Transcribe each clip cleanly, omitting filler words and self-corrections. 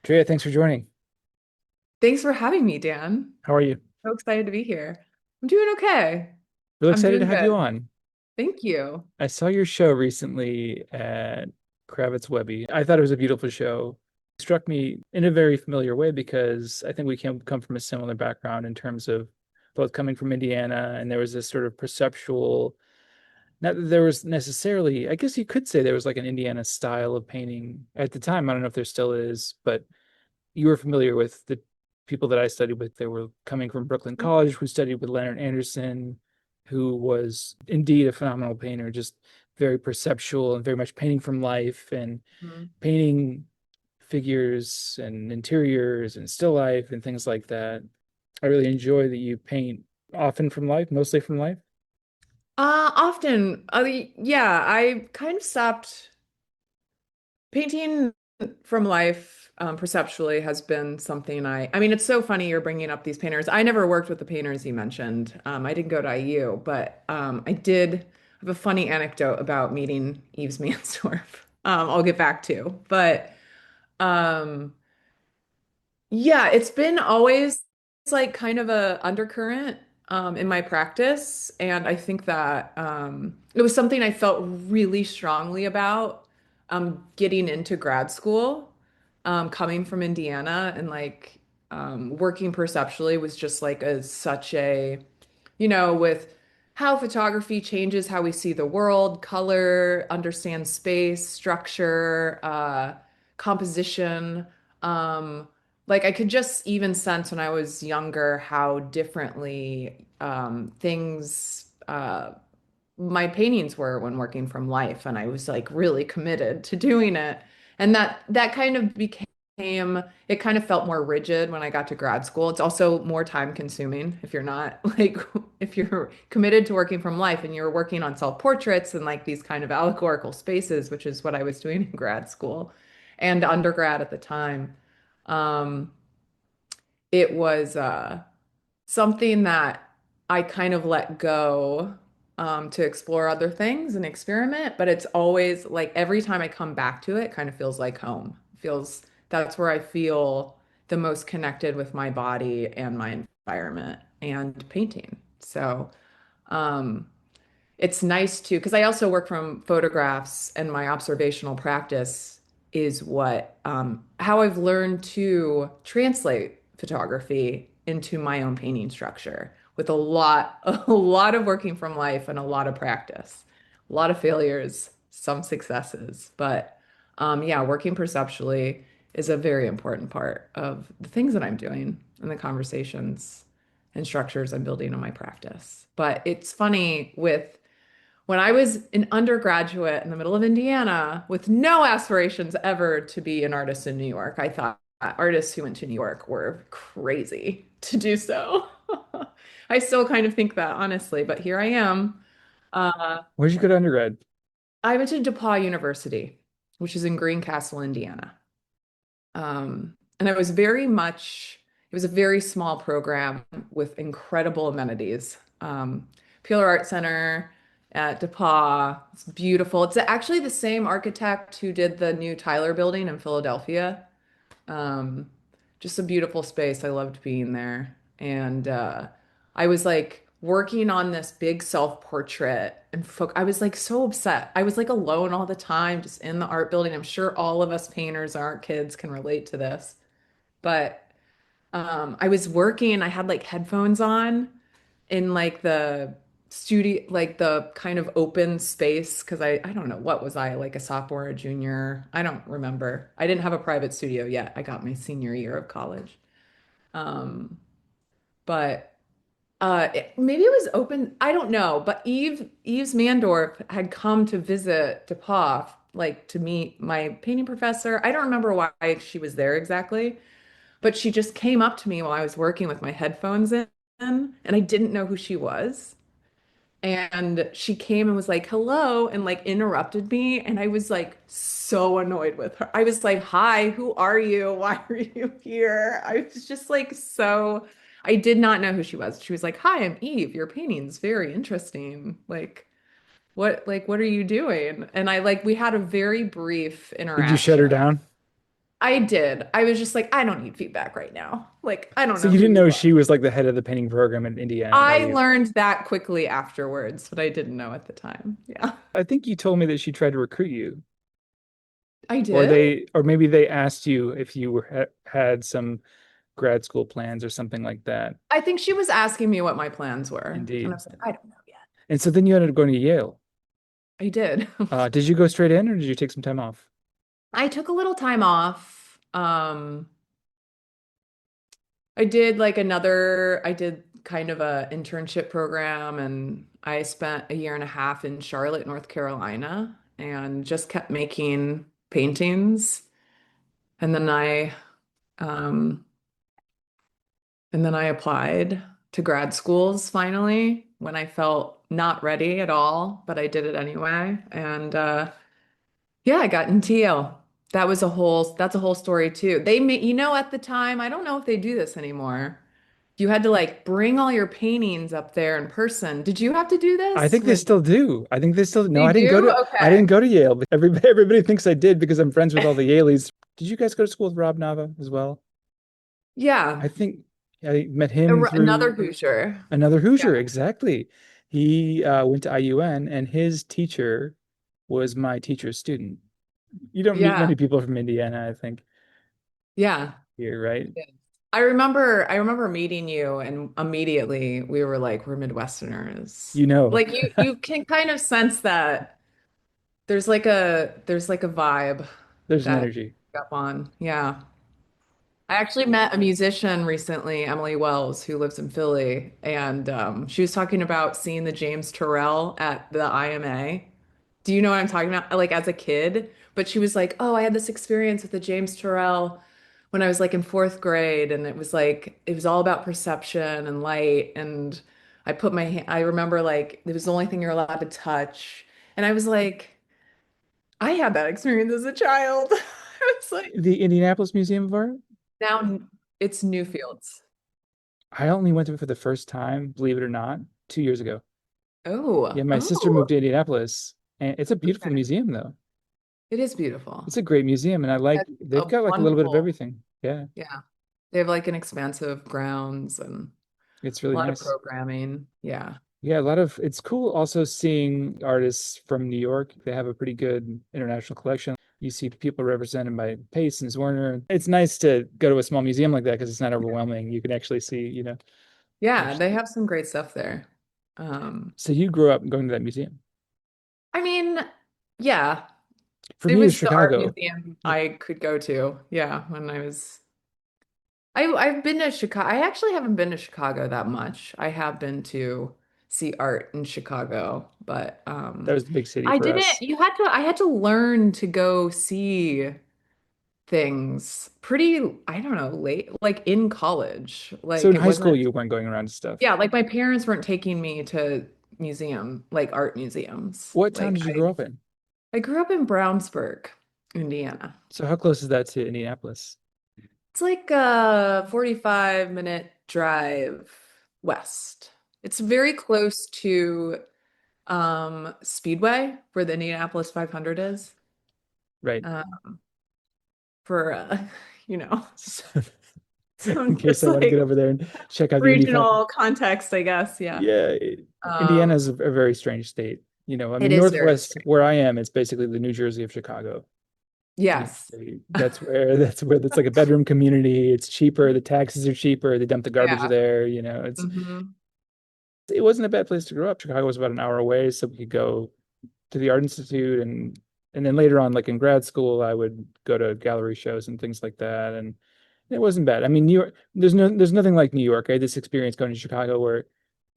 Drea, thanks for joining. Thanks for having me, Dan. How are you? So excited to be here. I'm doing okay. Really I'm excited to doing have you good. on. Thank you. I saw your show recently at Kravets Wehby. I thought it was a beautiful show. It struck me in a very familiar way because I think we can come from a similar background in terms of both coming from Indiana, and there was this sort of perceptual, not that there was necessarily, I guess you could say there was like an Indiana style of painting at the time. I don't know if there still is, but you were familiar with the people that I studied with. They were coming from Brooklyn College, who studied with Leonard Anderson, who was indeed a phenomenal painter, just very perceptual and very much painting from life and Mhm. painting figures and interiors and still life and things like that. I really enjoy that you paint often from life, mostly from life. Often, yeah, I kind of stopped painting from life, perceptually has been something I mean, it's so funny you're bringing up these painters. I never worked with the painters you mentioned. I didn't go to IU, but I did have a funny anecdote about meeting Yves Mansdorf. I'll get back to, but um, yeah, it's been always like kind of a undercurrent in my practice, and I think that it was something I felt really strongly about getting into grad school, coming from Indiana, and like working perceptually was just like such a, with how photography changes how we see the world, color, understand space, structure, composition. Um, like I could just even sense when I was younger how differently things my paintings were when working from life, and I was like really committed to doing it. And that kind of became it kind of felt more rigid when I got to grad school. It's also more time consuming if you're not like if you're committed to working from life and you're working on self-portraits and like these kind of allegorical spaces, which is what I was doing in grad school and undergrad at the time. Um, it was something that I kind of let go to explore other things and experiment, but it's always like every time I come back to it, it kind of feels like home. Feels that's where I feel the most connected with my body and my environment and painting. So, um, it's nice to, because I also work from photographs and my observational practice is how I've learned to translate photography into my own painting structure with a lot of working from life and a lot of practice, a lot of failures, some successes. But yeah, working perceptually is a very important part of the things that I'm doing and the conversations and structures I'm building in my practice. But it's funny with when I was an undergraduate in the middle of Indiana with no aspirations ever to be an artist in New York, I thought artists who went to New York were crazy to do so. I still kind of think that, honestly, but here I am. Uh, Where'd you go to undergrad? I went to DePauw University, which is in Greencastle, Indiana. And it was a very small program with incredible amenities. Peeler Art Center at DePauw. It's beautiful. It's actually the same architect who did the new Tyler building in Philadelphia. Um, just a beautiful space. I loved being there. And I was like working on this big self-portrait and I was like so upset. I was like alone all the time, just in the art building. I'm sure all of us painters, art kids can relate to this. But I was working, I had like headphones on in like the studio, like the kind of open space, because I don't know, what was I, like a sophomore or a junior? I don't remember. I didn't have a private studio yet. I got my senior year of college. Um, but maybe it was open. I don't know. But Eves Mandorf had come to visit DePauw, like to meet my painting professor. I don't remember why she was there exactly, but she just came up to me while I was working with my headphones in, and I didn't know who she was. And she came and was like, hello, and like interrupted me. And I was like so annoyed with her. I was like, hi, who are you? Why are you here? I was just like, I did not know who she was. She was like, hi, I'm Eve. Your painting's very interesting. Like, what are you doing? And we had a very brief Did you shut her interaction. down? I did. I was just like, I don't need feedback right now. Like, I don't So know you who didn't you know are. she was like the head of the painting program at Indiana I IU. learned that quickly afterwards, but I didn't know at the time. Yeah. I think you told me that she tried to recruit you, I or did? they, or maybe they asked you if you had some grad school plans or something like that. I think she was asking me what my plans were. And I Indeed. was like, I don't know yet. And so then you ended up going to Yale. I did. Did you go straight in or did you take some time off? I took a little time off. I did I did kind of a internship program and I spent a year and a half in Charlotte, North Carolina, and just kept making paintings. And then um, I applied to grad schools finally when I felt not ready at all, but I did it anyway. And yeah, I got into Yale. That's a whole story too. They made, at the time, I don't know if they do this anymore. You had to like bring all your paintings up there in person. Did you have to do I this think they with still do. I think they still, no, they do? I Okay. didn't go to Yale, but everybody thinks I did because I'm friends with all the Yaleys. Did you guys go to school with Rob Nava as well? I Yeah. think I met him Another through Hoosier. another Yeah. Hoosier, exactly. He went to IUN and his teacher was my teacher's student. You don't meet Yeah. many people from Indiana, I think, Yeah. here, right? Yeah. I remember meeting you and immediately we were like, we're Midwesterners. You know, Like you can kind of sense that there's like a vibe there's an that energy. up on. Yeah. I actually met a musician recently, Emily Wells, who lives in Philly, and she was talking about seeing the James Turrell at the IMA. Do you know what I'm talking about? Like as a kid, but she was like, "Oh, I had this experience with the James Turrell when I was like in fourth grade, and it was all about perception and light, and I remember like it was the only thing you're allowed to touch, and I was like, I had that experience as a child. I was like, The Indianapolis Museum of Art, now it's Newfields. I only went to it for the first time, believe it or not, 2 years ago. Yeah, Oh, my sister moved oh, to Indianapolis, and it's a beautiful okay. museum, though. It is beautiful. It's a great museum, and That's they've a got like a little bit of wonderful, everything. Yeah, yeah. They have like an expansive grounds and it's a really lot of nice. programming. Yeah. Yeah, it's cool also seeing artists from New York. They have a pretty good international collection. You see people represented by Pace and Werner. It's nice to go to a small museum like that because it's not overwhelming. You can actually see, Yeah, actually. they have some great stuff there. Um, So you grew up going to that museum. I mean, yeah, For it me, it was was the art Chicago. museum Yeah, I could go to. Yeah, when I've been to Chicago. I actually haven't been to Chicago that much. I have been to see art in Chicago, but that was the big city I for didn't, us. I had to learn to go see things pretty, I don't know, late, like in college. So Like in it high school, wasn't, you weren't going around to stuff. yeah, like my parents weren't taking me to like art museums. What town did you grow up in? I grew up in Brownsburg, Indiana. So how close is that to Indianapolis? It's like a 45-minute drive west. It's very close to Speedway, where the Indianapolis 500 is. Right. Uh, for you know, So, in some case just I want to get like over there and check out the Indy 500. regional context, I guess. Yeah. Yeah, Indiana Um, is a very strange state. I it mean, is very Northwest, strange. where I am, it's basically the New Jersey of Chicago. Yes. That's where that's like a bedroom community. It's cheaper. The taxes are cheaper. They dump the garbage Yeah. there. Hmm. It wasn't a bad place to grow up. Chicago was about an hour away, so we could go to the Art Institute and then later on, like in grad school, I would go to gallery shows and things like that. And it wasn't bad. I mean, New York, there's nothing like New York. I had this experience going to Chicago where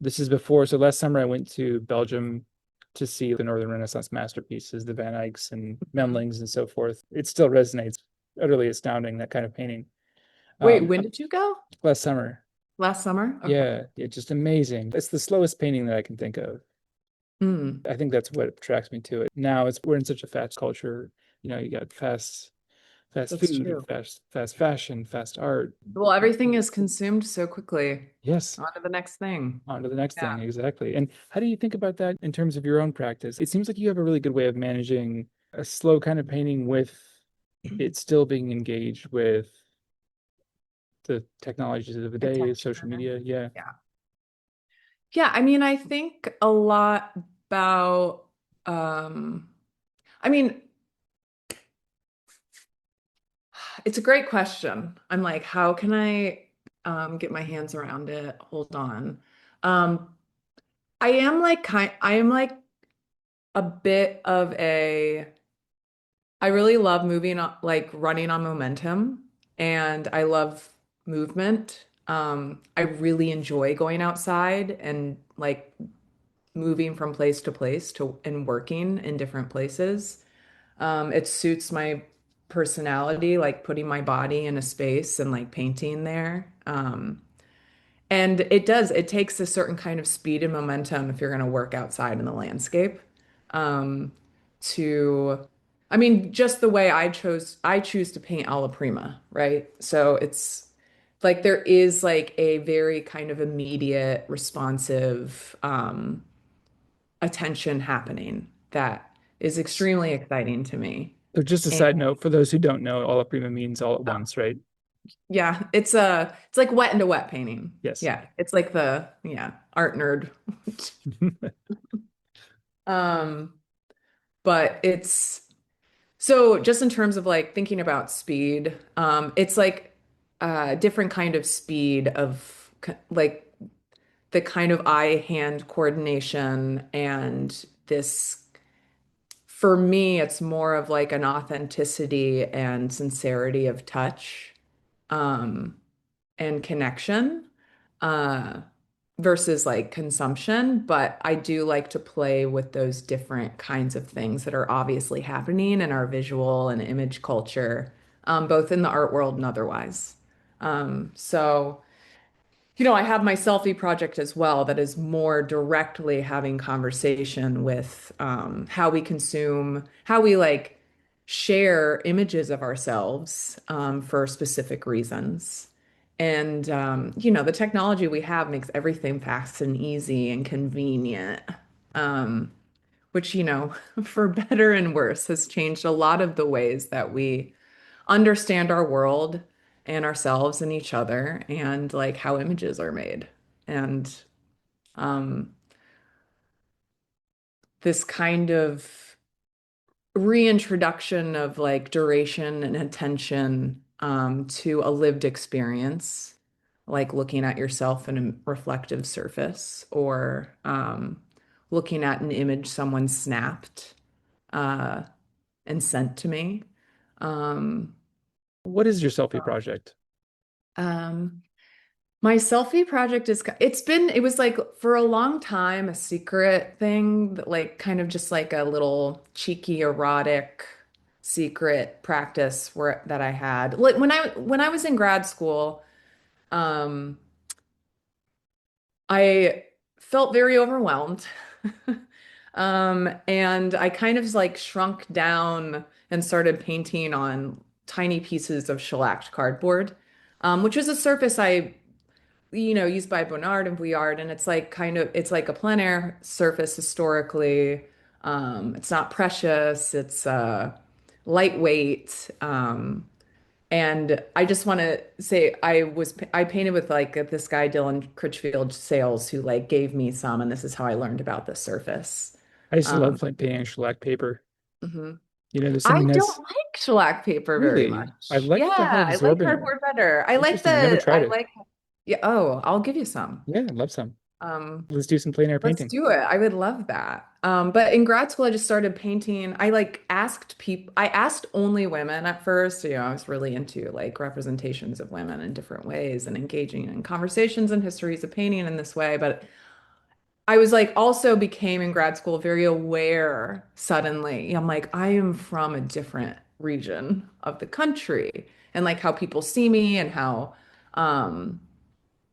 this is before. So last summer I went to Belgium to see the Northern Renaissance masterpieces, the Van Eycks and Memlings and so forth. It still resonates. Utterly astounding, that kind of painting. Wait, Um, when did you go? Last summer. Last summer? Okay. Yeah, just amazing. It's the slowest painting that I can think of. Hmm. I think that's what attracts me to it. Now we're in such a fast culture. You got fast That's food, true. fast fashion, fast art. Well, everything is consumed so quickly. Yes, On to the next thing. on to the next Yeah. thing, exactly. And how do you think about that in terms of your own practice? It seems like you have a really good way of managing a slow kind of painting with it's still being engaged with the technologies of the day, social Attention. media. Yeah. Yeah. Yeah, I mean, I think a lot about um I mean, it's a great question. I'm like, how can I get my hands around it? Hold on. Um I am like a bit of a I really love moving on, like running on momentum, and I love movement. I really enjoy going outside and like moving from place to place to and working in different places. It suits my personality, like putting my body in a space and like painting there. And it takes a certain kind of speed and momentum if you're going to work outside in the landscape. Um, to, I mean, just the way I choose to paint alla prima, right? So it's like there is like a very kind of immediate, responsive, attention happening that is extremely exciting to me. So just a And side note, for those who don't know, alla prima means all at once, right? yeah, it's like wet into wet painting. Yes. Yeah, it's like the yeah, art nerd. Um, but it's so just in terms of like thinking about speed, it's like a different kind of speed of like the kind of eye-hand coordination and this for me, it's more of like an authenticity and sincerity of touch, um, and connection, uh, versus like consumption. But I do like to play with those different kinds of things that are obviously happening in our visual and image culture, both in the art world and otherwise. So. I have my selfie project as well that is more directly having conversation with how we consume, how we like share images of ourselves for specific reasons. And, the technology we have makes everything fast and easy and convenient, um, which, for better and worse, has changed a lot of the ways that we understand our world and ourselves and each other and like how images are made. And um, this kind of reintroduction of like duration and attention to a lived experience, like looking at yourself in a reflective surface or looking at an image someone snapped uh, and sent to me. Um, What is your selfie project? um, My selfie project it was like for a long time a secret thing, that, like kind of just like a little cheeky erotic secret practice that I had. Like when I was in grad school, um, I felt very overwhelmed. And I kind of like shrunk down and started painting on tiny pieces of shellacked cardboard, which is a surface I used by Bonnard and Vuillard, and it's like a plein air surface historically. It's not precious, it's lightweight. And I just want to say I painted with like this guy Dylan Critchfield Sales who like gave me some, and this is how I learned about this surface. I used to Um, love like painting shellac paper. mhm. There's I something don't nice. like shellac paper very Really, I much. like the how Yeah, I like absorbent. cardboard better. Interesting. I never tried I it. like yeah, oh, I'll give you some. Yeah, I'd love some. Um, Let's do some plein air Let's painting. do it. I would love that. But in grad school, I just started painting. I asked only women at first. I was really into like representations of women in different ways and engaging in conversations and histories of painting in this way. But I was like also became in grad school very aware suddenly. I'm like, I am from a different region of the country and like how people see me and how, um,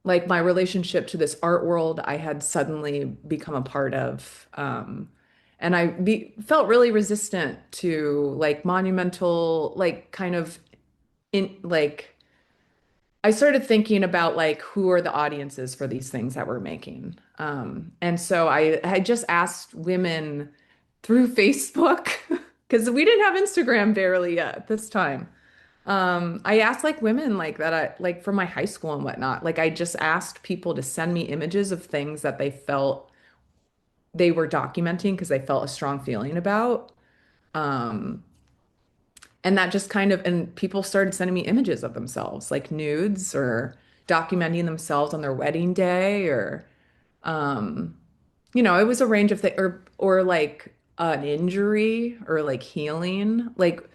like my relationship to this art world I had suddenly become a part of. And felt really resistant to like monumental, like kind of in like I started thinking about like who are the audiences for these things that we're making. And so I just asked women through Facebook because we didn't have Instagram barely yet at this time. I asked like women like that, like from my high school and whatnot. Like I just asked people to send me images of things that they felt they were documenting because they felt a strong feeling about. Um, and that just kind of, and people started sending me images of themselves, like nudes or documenting themselves on their wedding day or, um, it was a range of things or like an injury or like healing. Like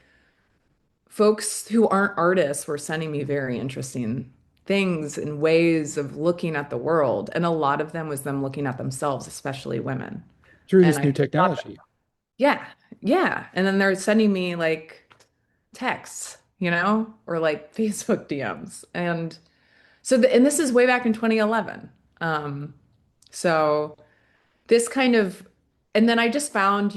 folks who aren't artists were sending me very interesting things and ways of looking at the world. And a lot of them was them looking at themselves, especially women. Through And this new I thought, technology. yeah, yeah. And then they're sending me like texts, or like Facebook DMs. And and this is way back in 2011. Um, so this kind of, and then I just found,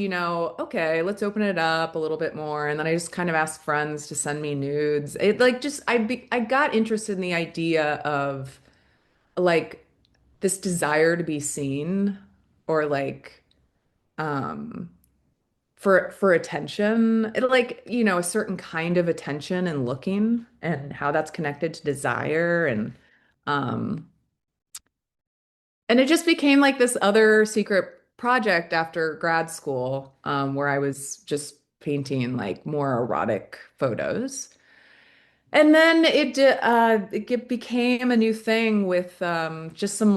okay, let's open it up a little bit more. And then I just kind of asked friends to send me nudes. It like just, I got interested in the idea of like this desire to be seen or like, um, for attention, it like, a certain kind of attention and looking and how that's connected to desire um, and it just became like this other secret project after grad school, where I was just painting like more erotic photos. And then became a new thing with just some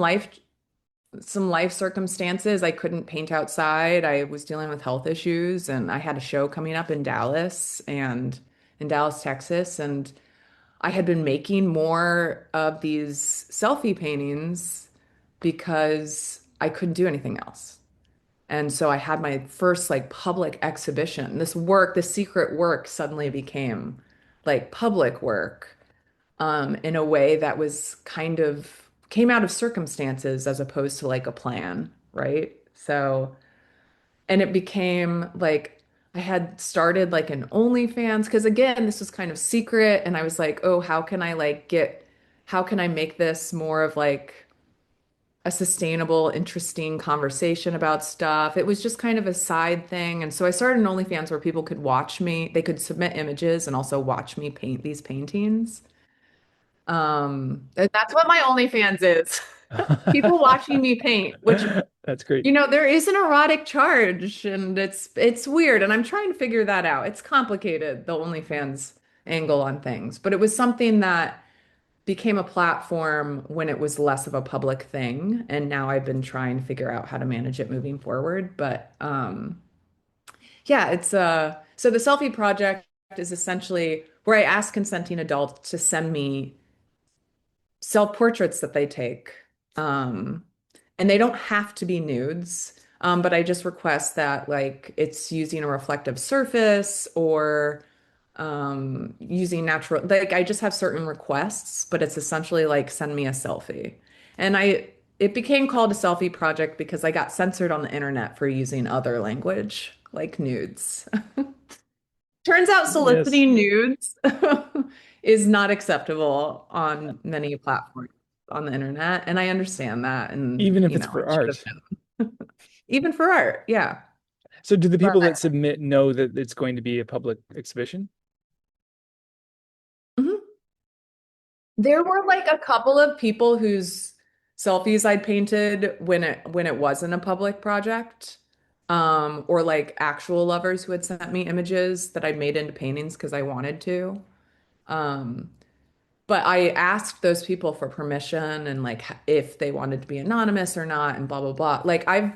life circumstances. I couldn't paint outside. I was dealing with health issues, and I had a show coming up in Dallas, Texas, and I had been making more of these selfie paintings because I couldn't do anything else. And so I had my first like public exhibition. This secret work suddenly became like public work, in a way that was kind of came out of circumstances as opposed to like a plan, right? So, and it became like I had started like an OnlyFans because again, this was kind of secret, and I was like, oh, how can I make this more of like a sustainable, interesting conversation about stuff. It was just kind of a side thing. And so I started an OnlyFans where people could watch me, they could submit images and also watch me paint these paintings. And that's what my OnlyFans is. People watching me paint, which, That's great. there is an erotic charge and it's weird. And I'm trying to figure that out. It's complicated, the OnlyFans angle on things, but it was something that became a platform when it was less of a public thing. And now I've been trying to figure out how to manage it moving forward. But yeah, so the selfie project is essentially where I ask consenting adults to send me self-portraits that they take. Um, and they don't have to be nudes. But I just request that like it's using a reflective surface or using natural, like I just have certain requests, but it's essentially like send me a selfie. And it became called a selfie project because I got censored on the internet for using other language like nudes. Turns out Yes. soliciting nudes is not acceptable on many platforms on the internet, and I understand that, and Even if it's for I should have art. known. Even for art, yeah. So do the But people that submit know that it's going to be a public exhibition? mhm. There were like a couple of people whose selfies I'd painted when it wasn't a public project. Or like actual lovers who had sent me images that I'd made into paintings because I wanted to. Um, but I asked those people for permission and like if they wanted to be anonymous or not and blah blah blah. Like I've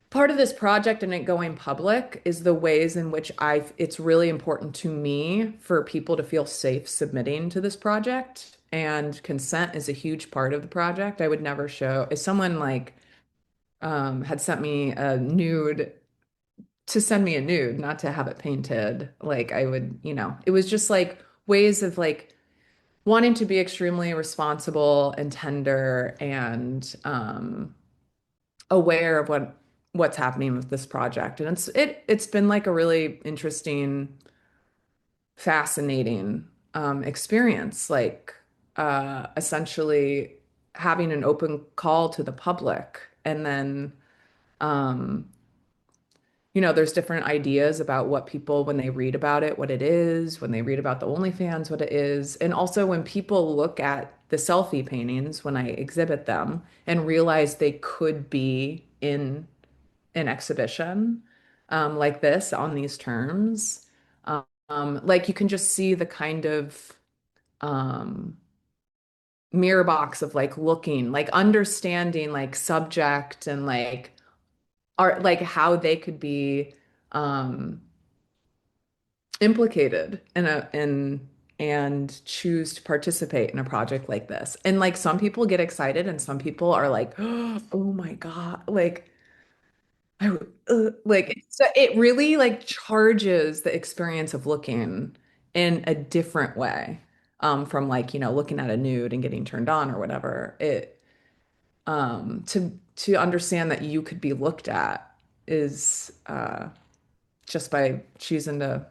part of this project and it going public is the ways in which it's really important to me for people to feel safe submitting to this project. And consent is a huge part of the project. I would never show if someone like had sent me a nude to send me a nude, not to have it painted. Like I would, it was just like ways of like wanting to be extremely responsible and tender and aware of what's happening with this project. And it's been like a really interesting, fascinating experience, like essentially having an open call to the public and then um there's different ideas about what people, when they read about it, what it is, when they read about the OnlyFans, what it is. And also when people look at the selfie paintings, when I exhibit them and realize they could be in an exhibition like this on these terms, like you can just see the kind of um, mirror box of like looking, like understanding like subject and like art, like how they could be um implicated in and choose to participate in a project like this. And like some people get excited and some people are like, oh my God, like like so it really like charges the experience of looking in a different way. From like, looking at a nude and getting turned on or whatever. To understand that you could be looked at is just by choosing to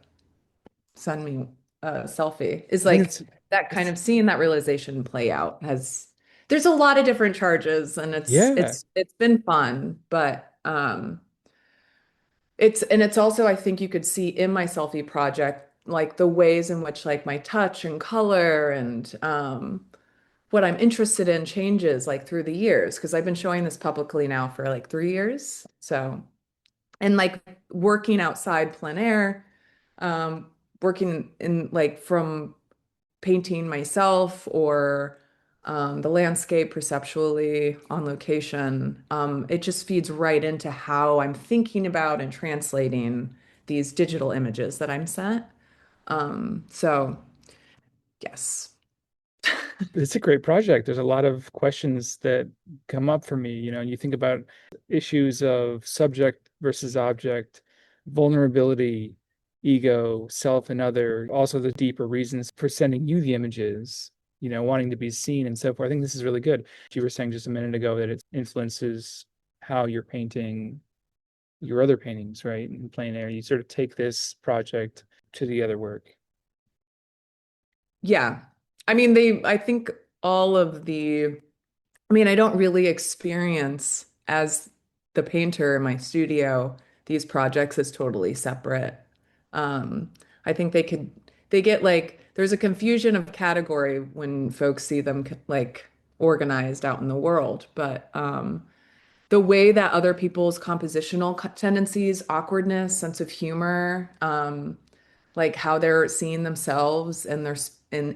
send me a selfie is I think like that kind it's of seeing that realization play out has there's a lot of different charges and it's yeah. it's it's been fun, but it's also I think you could see in my selfie project like the ways in which like my touch and color and what I'm interested in changes like through the years because I've been showing this publicly now for like 3 years. So, and like working outside plein air, working in like from painting myself or the landscape perceptually on location, it just feeds right into how I'm thinking about and translating these digital images that I'm sent. So, yes. It's a great project. There's a lot of questions that come up for me, and you think about issues of subject versus object, vulnerability, ego, self and other, also the deeper reasons for sending you the images, wanting to be seen and so forth. I think this is really good. You were saying just a minute ago that it influences how you're painting your other paintings, right? In plein air. You sort of take this project to the other work. Yeah. I think all of the, I don't really experience as the painter in my studio these projects as totally separate. I think they get like, there's a confusion of category when folks see them like organized out in the world. But the way that other people's compositional tendencies, awkwardness, sense of humor, like how they're seeing themselves and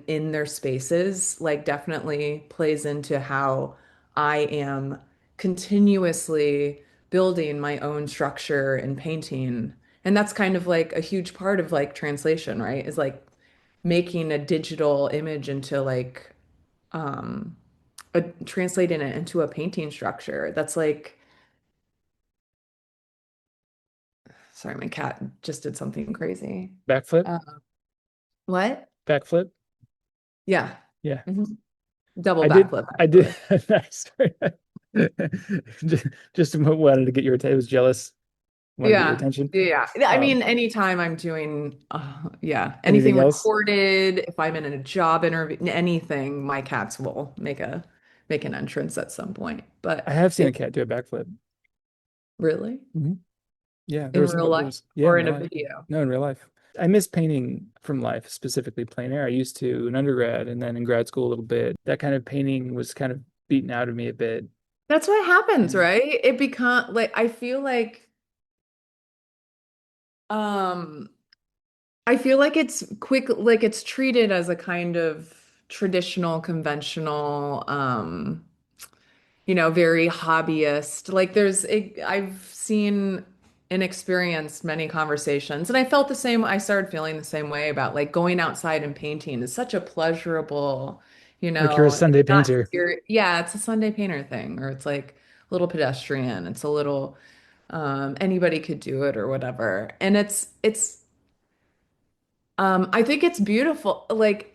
in their spaces like definitely plays into how I am continuously building my own structure and painting. And that's kind of like a huge part of like translation, right? Is like making a digital image into like um translating it into a painting structure. That's like, sorry, my cat just did something crazy. Backflip, Uh, what? backflip. Yeah. Yeah. Mhm. Double I did. backflip, I did. actually. Nice. Just wanted to get your attention. I was jealous. Want to get your Yeah. attention. Yeah. Yeah. Um, Anytime I'm doing, yeah, anything anything else? recorded, if I'm in a job interview, anything, my cats will make an entrance at some point. I But have seen a it cat do a backflip. really Mhm. Yeah, in real there life was yeah or in in real a life. video. No, in real life. I miss painting from life, specifically plein air. I used to in undergrad and then in grad school a little bit. That kind of painting was kind of beaten out of me a bit. That's what happens, And right? It become like um I feel like it's quick, like it's treated as a kind of traditional, conventional, very hobbyist. Like I've seen and experienced many conversations, and I felt the same. I started feeling the same way about like going outside and painting is such a pleasurable, like you're a it's Sunday not painter. yeah, it's a Sunday painter thing, or it's like a little pedestrian. It's a little, anybody could do it or whatever. And I think it's beautiful. Like,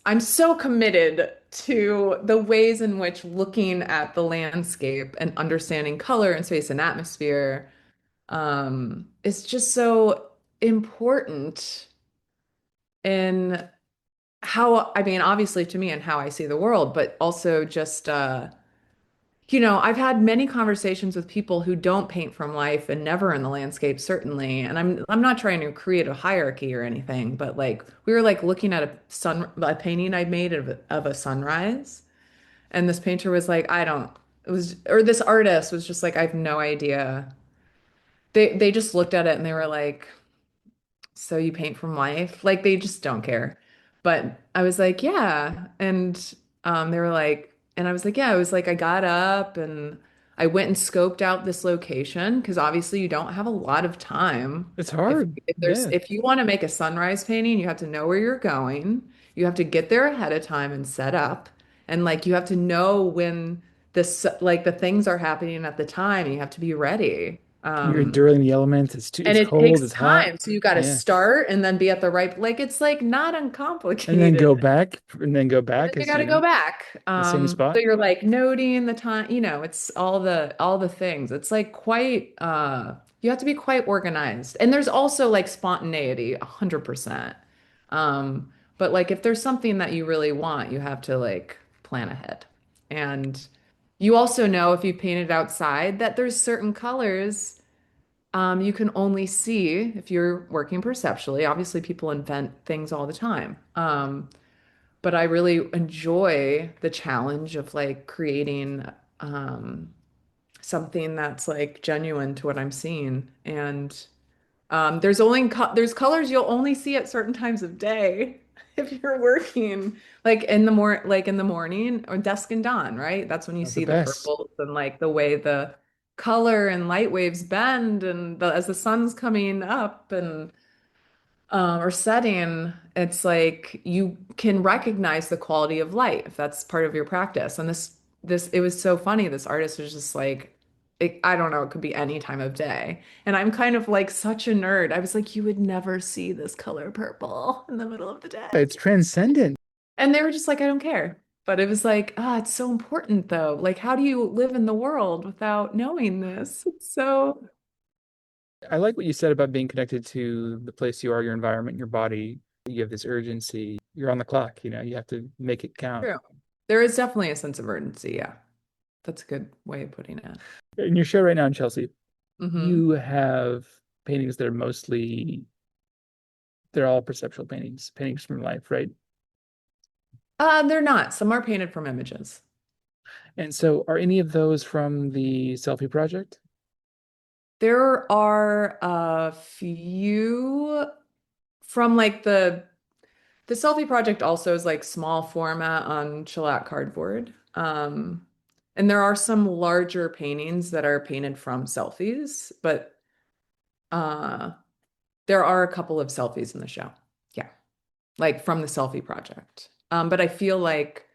I'm so committed to the ways in which looking at the landscape and understanding color and space and atmosphere, is just so important in how, obviously to me and how I see the world, but also just, I've had many conversations with people who don't paint from life and never in the landscape, certainly. And I'm not trying to create a hierarchy or anything, but like we were like looking at a painting I made of a sunrise, and this painter was like, I don't, it was, or this artist was just like, I have no idea. They just looked at it and they were like, so you paint from life? Like they just don't care. But I was like, yeah. And they were like, and I was like, yeah, I was like, I got up and I went and scoped out this location because obviously you don't have a lot of time. It's If hard. if there's Yeah. if you want to make a sunrise painting, you have to know where you're going. You have to get there ahead of time and set up. And like you have to know when the things are happening at the time. You have to be ready. You're enduring the elements. And It's it cold, takes it's hot. time. So you got to Yeah. start and then be at the right, like it's like not And then go uncomplicated. back and then go And then back you as got to go you back. the same So spot. you're like noting the time, it's all the things. It's like quite you have to be quite organized. And there's also like spontaneity, 100%. But like if there's something that you really want, you have to like plan ahead. And you also know if you painted outside that there's certain colors you can only see if you're working perceptually. Obviously, people invent things all the time. But I really enjoy the challenge of like creating um, something that's like genuine to what I'm seeing. And there's colors you'll only see at certain times of day if you're working like in the morning or dusk and dawn, right? That's when you The see the best. purples and like the way the color and light waves bend and as the sun's coming up and or setting, it's like you can recognize the quality of light if that's part of your practice. And this it was so funny. This artist was just like, I don't know, it could be any time of day. And I'm kind of like such a nerd. I was like, you would never see this color purple in the middle of the day. It's transcendent. And they were just like, I don't care. But it was like, it's so important though. Like, how do you live in the world without knowing this? It's so I like what you said about being connected to the place you are, your environment, your body. You have this urgency. You're on the clock, you have to make it count. true. There is definitely a sense of urgency. Yeah. That's a good way of putting it. In your show right now in Chelsea, Hmm. you have paintings that are they're all perceptual paintings, paintings from life, right? They're not. Some are painted from images. And so are any of those from the Selfie Project? There are a few from like the selfie project also is like small format on shellac cardboard. And there are some larger paintings that are painted from selfies, but uh there are a couple of selfies in the show. Yeah, like from the selfie project. But I feel like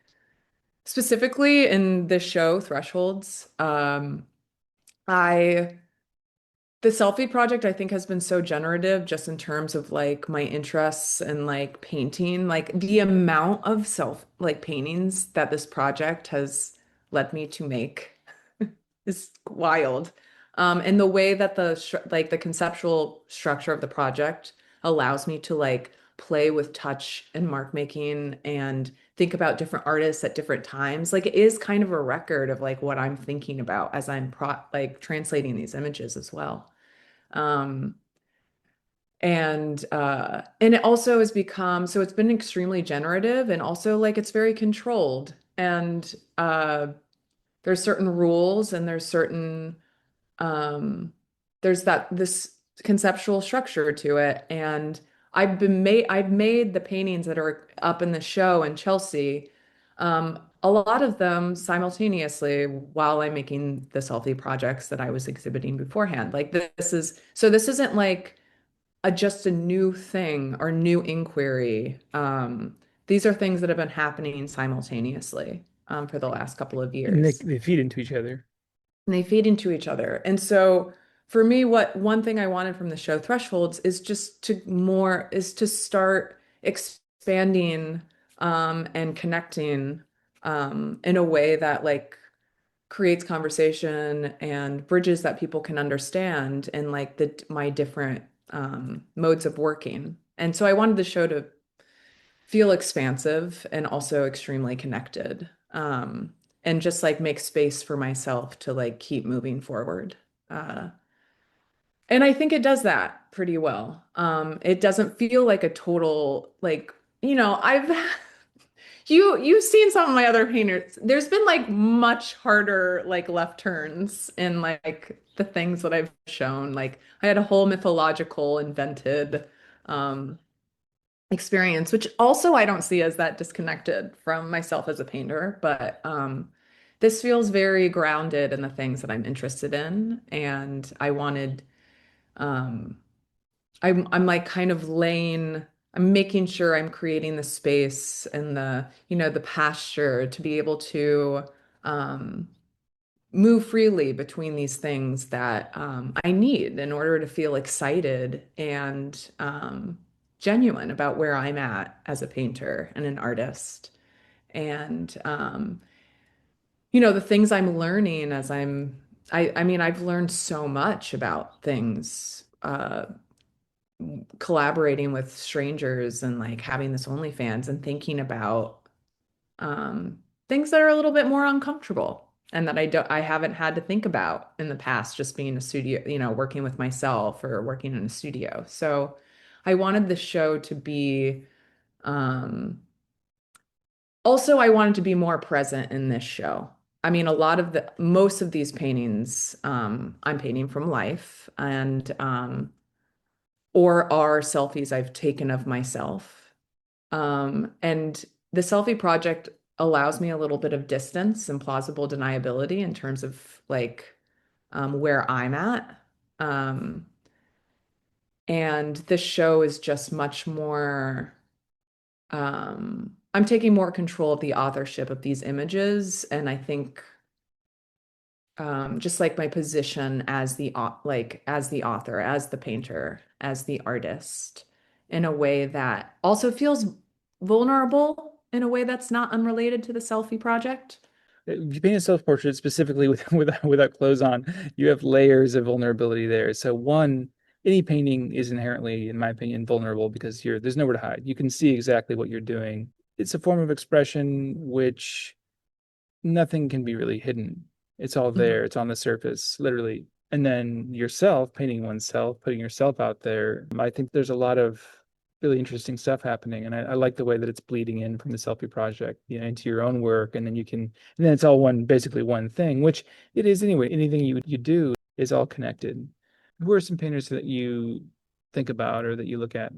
specifically in this show, Thresholds, I the selfie project I think has been so generative just in terms of like my interests and like painting, like the amount of self like paintings that this project has led me to make is wild. And the way that the conceptual structure of the project allows me to like play with touch and mark making and think about different artists at different times. Like it is kind of a record of like what I'm thinking about as I'm pro like translating these images as well. Um, and it also has become so it's been extremely generative and also like it's very controlled. And there's certain rules and um there's this conceptual structure to it. And I've made the paintings that are up in the show in Chelsea, a lot of them simultaneously while I'm making the selfie projects that I was exhibiting beforehand. Like this isn't like just a new thing or new inquiry. These are things that have been happening simultaneously for the last couple of And they, years. they feed into each other. And they feed into each other. And so for me, what one thing I wanted from the show Thresholds is to start expanding and connecting in a way that like creates conversation and bridges that people can understand and like my different modes of working. And so I wanted the show to feel expansive and also extremely connected. and just like make space for myself to like keep moving forward. And I think it does that pretty well. It doesn't feel like a total like, I've you've seen some of my other painters. There's been like much harder like left turns in like the things that I've shown. Like I had a whole mythological invented um experience, which also I don't see as that disconnected from myself as a painter, but this feels very grounded in the things that I'm interested in. And I wanted um I'm like kind of I'm making sure I'm creating the space and the pasture to be able to um, move freely between these things that I need in order to feel excited and genuine about where I'm at as a painter and an artist. And the things I'm learning as I mean, I've learned so much about things collaborating with strangers and like having this OnlyFans and thinking about um, things that are a little bit more uncomfortable and that I haven't had to think about in the past, just being a studio, working with myself or working in a studio. So I wanted the show to be also I wanted to be more present in this show. I mean, most of these paintings, I'm painting from life or are selfies I've taken of myself. And the selfie project allows me a little bit of distance and plausible deniability in terms of like where I'm at. Um, and this show is just much more, I'm taking more control of the authorship of these images. And I think just like my position as as the author, as the painter, as the artist, in a way that also feels vulnerable in a way that's not unrelated to the selfie project. If you paint a self-portrait specifically with without clothes on, you have layers of vulnerability there. So one, any painting is inherently, in my opinion, vulnerable because there's nowhere to hide. You can see exactly what you're doing. It's a form of expression which nothing can be really hidden. It's all Mhm. there. It's on the surface, literally. And then yourself, painting oneself, putting yourself out there. I think there's a lot of really interesting stuff happening. And I like the way that it's bleeding in from the selfie project, into your own work. And then it's all basically one thing, which it is anyway. Anything you do is all connected. Who are some painters that you think about or that you look at?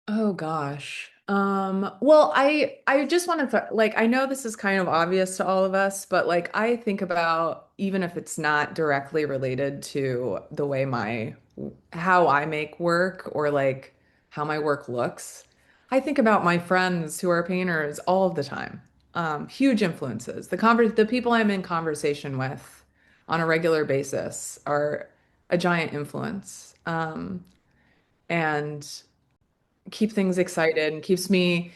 Oh gosh. Well, I just wanted to like I know this is kind of obvious to all of us, but like I think about even if it's not directly related to the way my how I make work or like how my work looks, I think about my friends who are painters all of the time. Huge influences. The people I'm in conversation with on a regular basis are a giant influence. And keep things excited and keeps me,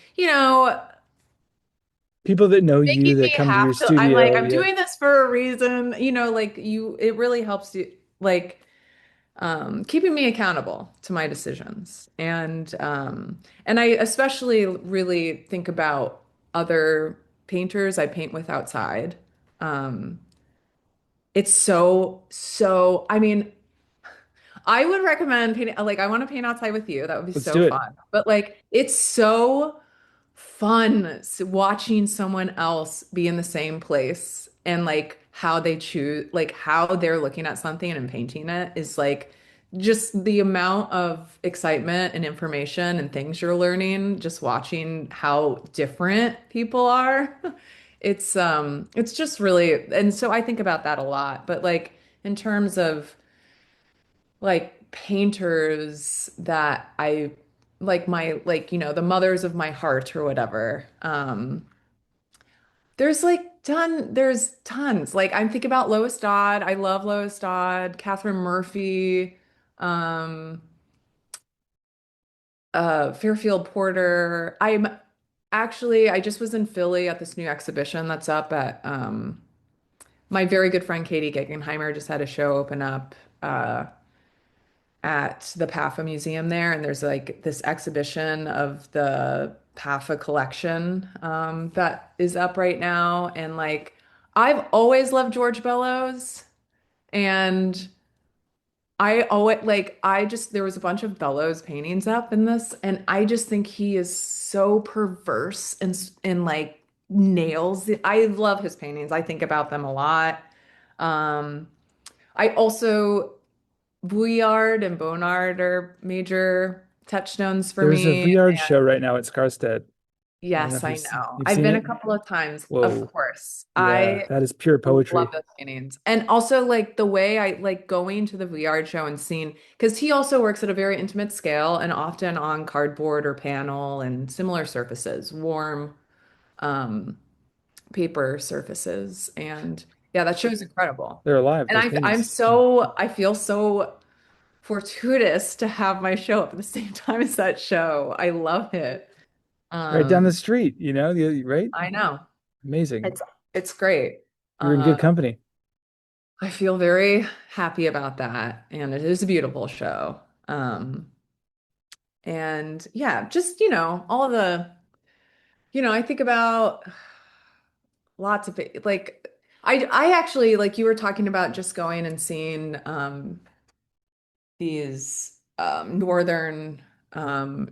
People that know you making me that come to your have to, I'm like, studio. I'm Yeah. doing this for a reason, it really helps you like keeping me accountable to my decisions. And I especially really think about other painters I paint with outside. Um, it's I mean, I would recommend painting, like, I want to paint outside with you. That would be Let's so do it. fun. But, like, it's so fun watching someone else be in the same place and, like, how they choose, like, how they're looking at something and painting it is, like, just the amount of excitement and information and things you're learning, just watching how different people are. It's just really, and so I think about that a lot. But, like, in terms of, like painters that I like the mothers of my heart or whatever. There's tons. Like I'm thinking about Lois Dodd. I love Lois Dodd, Catherine Murphy, um, Fairfield Porter. I just was in Philly at this new exhibition that's up at my very good friend Katie Guggenheimer just had a show open up. At the PAFA Museum there, and there's like this exhibition of the half a collection that is up right now. And like I've always loved George Bellows. And I always like I just there was a bunch of Bellows paintings up in this, and I just think he is so perverse and like nails it. I love his paintings. I think about them a lot. Um, I also Vuillard and Bonnard are major touchstones for There's a me. Vuillard show right now at Scarstead. I don't know Yes, if I know. you've I've seen been a it. couple of times, of Whoa. course. Yeah, I that is pure love poetry. those paintings. And also like the way I like going to the Vuillard show and seeing, because he also works at a very intimate scale and often on cardboard or panel and similar surfaces, warm um, paper surfaces. And yeah, that show is incredible. They're alive, And those paintings. I feel so fortuitous to have my show up at the same time as that show. I love it. Right down the Um, street, right? I know. Amazing. It's it's great. You're in good company. I feel very happy about that, and it is a beautiful show. Um, and yeah, just all the I think about lots of like I actually like you were talking about just going and seeing these northern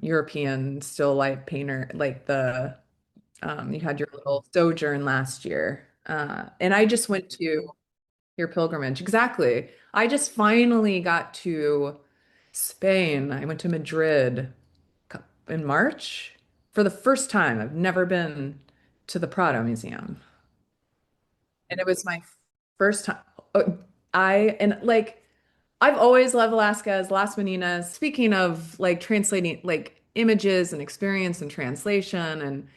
European still life painter like the you had your little sojourn last year. And I just went to your pilgrimage. Exactly. I just finally got to Spain. I went to Madrid in March for the first time. I've never been to the Prado Museum. And it was my first time. Oh, and like I've always loved Velasquez, Las Meninas. Speaking of like translating like images and experience and translation and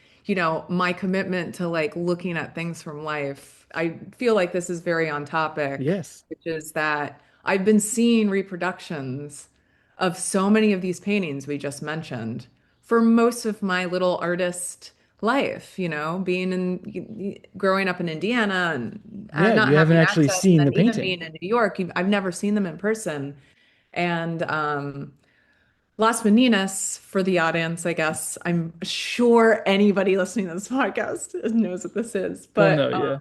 my commitment to like looking at things from life, I feel like this is very on topic, Yes. which is that I've been seeing reproductions of so many of these paintings we just mentioned for most of my little artist life, being growing up in Indiana and Yeah, not you haven't having actually access, and seen then the even painting. being in New York, I've never seen them in person. And Las Meninas, for the audience, I guess, I'm sure anybody listening to this podcast knows what this is, They'll but know, yeah.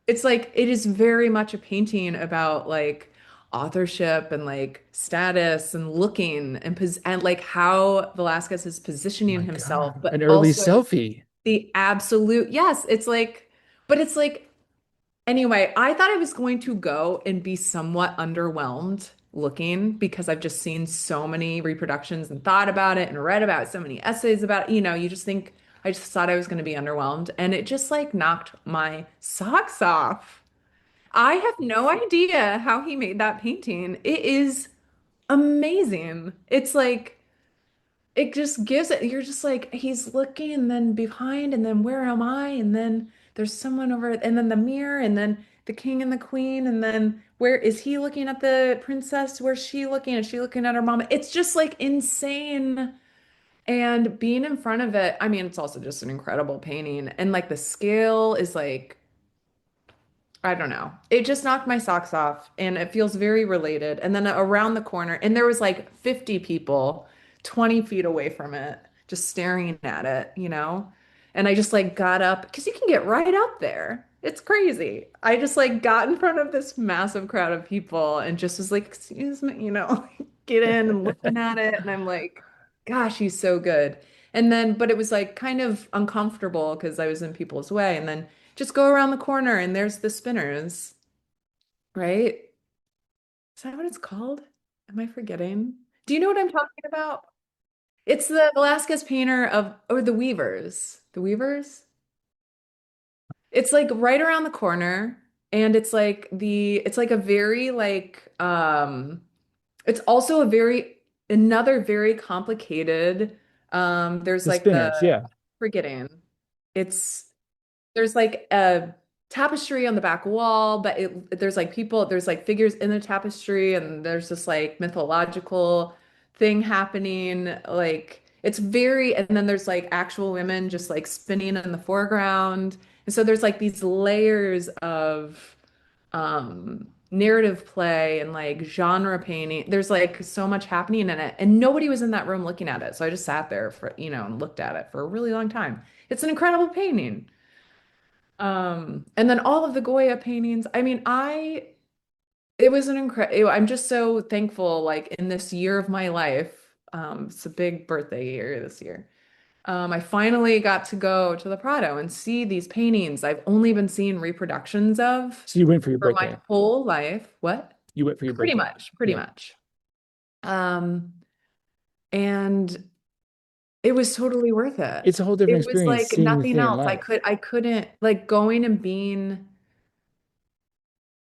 it's like it is very much a painting about like authorship and like status and looking and like how Velasquez is Oh positioning my himself, God. An but early also selfie. the absolute, yes, it's like, but it's like, anyway, I thought I was going to go and be somewhat underwhelmed looking because I've just seen so many reproductions and thought about it and read about so many essays about it. You just think I just thought I was going to be underwhelmed, and it just like knocked my socks off. I have no idea how he made that painting. It is amazing. It's like it just gives it, you're just like, he's looking and then behind, and then where am I? And then there's someone over, and then the mirror, and then the king and the queen, and then where is he looking at the princess? Where's she looking? Is she looking at her mama? It's just like insane. And being in front of it, I mean, it's also just an incredible painting. And like the scale is like I don't know. It just knocked my socks off and it feels very related. And then around the corner, and there was like 50 people 20 feet away from it, just staring at it. And I just like got up because you can get right up there. It's crazy. I just like got in front of this massive crowd of people and just was like, excuse me, get in and looking at it. And I'm like, gosh, he's so good. And then, but it was like kind of uncomfortable because I was in people's way. And then just go around the corner and there's the spinners, right? Is that what it's called? Am I forgetting? Do you know what I'm talking about? It's the Velasquez painter or the Weavers. The Weavers? It's like right around the corner, and it's like a very like it's also another very complicated there's The like spinners, yeah. forgetting. It's there's like a tapestry on the back wall, but there's like figures in the tapestry, and there's this like mythological thing happening. Like it's and then there's like actual women just like spinning in the foreground. And so there's like these layers of narrative play and like genre painting. There's like so much happening in it, and nobody was in that room looking at it. So I just sat there for, and looked at it for a really long time. It's an incredible painting. And then all of the Goya paintings. I mean, it was an incredible, I'm just so thankful, like in this year of my life. It's a big birthday year this year. I finally got to go to the Prado and see these paintings I've only been seeing reproductions of So you went for your for my birthday. whole life. What? You went for your Pretty birthday. much, pretty Yeah. much. Um, and it was totally worth it. It's a whole different It was experience like seeing the nothing thing in else. life. I couldn't like going and being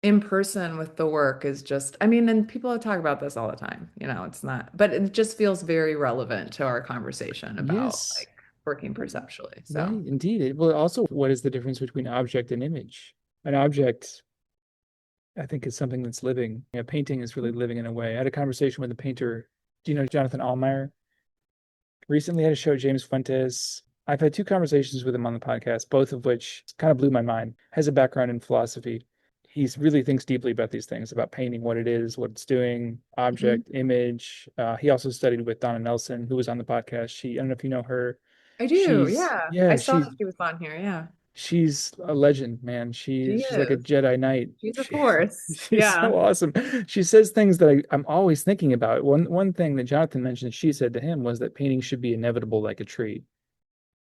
in person with the work is just, I mean, and people talk about this all the time, it's not, but it just feels very relevant to our conversation about Yes. like working perceptually. Right. So, Indeed. Well, also, what is the difference between object and image? An object, I think, is something that's living. A painting is really living in a way. I had a conversation with a painter. Do you know Jonathan Allmeyer? Recently had a show, James Fuentes. I've had two conversations with him on the podcast, both of which kind of blew my mind. Has a background in philosophy. He really thinks deeply about these things, about painting, what it is, what it's doing, mhm. object, image. He also studied with Donna Nelson, who was on the podcast. I don't know if you know her. I do. Yeah. I Yeah, saw that she was on here. Yeah. she's a legend, man. She She's like a is. Jedi Knight. She's a force. She's Yeah. so awesome. She says things that I'm always thinking about. One thing that Jonathan mentioned she said to him was that painting should be inevitable like a tree.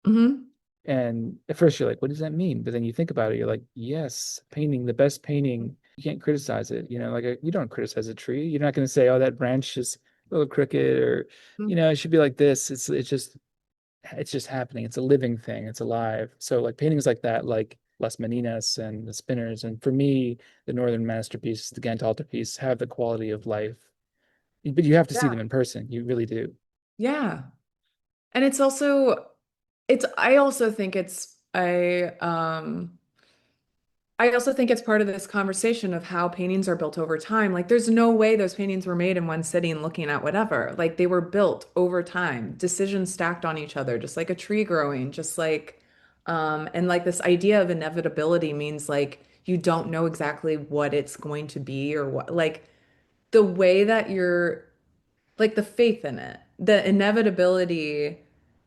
Hmm. And at first you're like, what does that mean? But then you think about it, you're like, yes, painting, the best painting, you can't criticize it. You don't criticize a tree. You're not going to say, oh, that branch is a little crooked or, it should be like this. It's just happening. It's a living thing. It's alive. So like paintings like that, like Las Meninas and the Spinners, and for me, the Northern Masterpiece, the Ghent altarpiece, have the quality of life. But you have to see Yeah. them in person. You really do. Yeah. And I also think I also think it's part of this conversation of how paintings are built over time. Like, there's no way those paintings were made in one sitting looking at whatever. Like, they were built over time, decisions stacked on each other, just like a tree growing, and like this idea of inevitability means like you don't know exactly what it's going to be or what, like the way that you're like the faith in it. The inevitability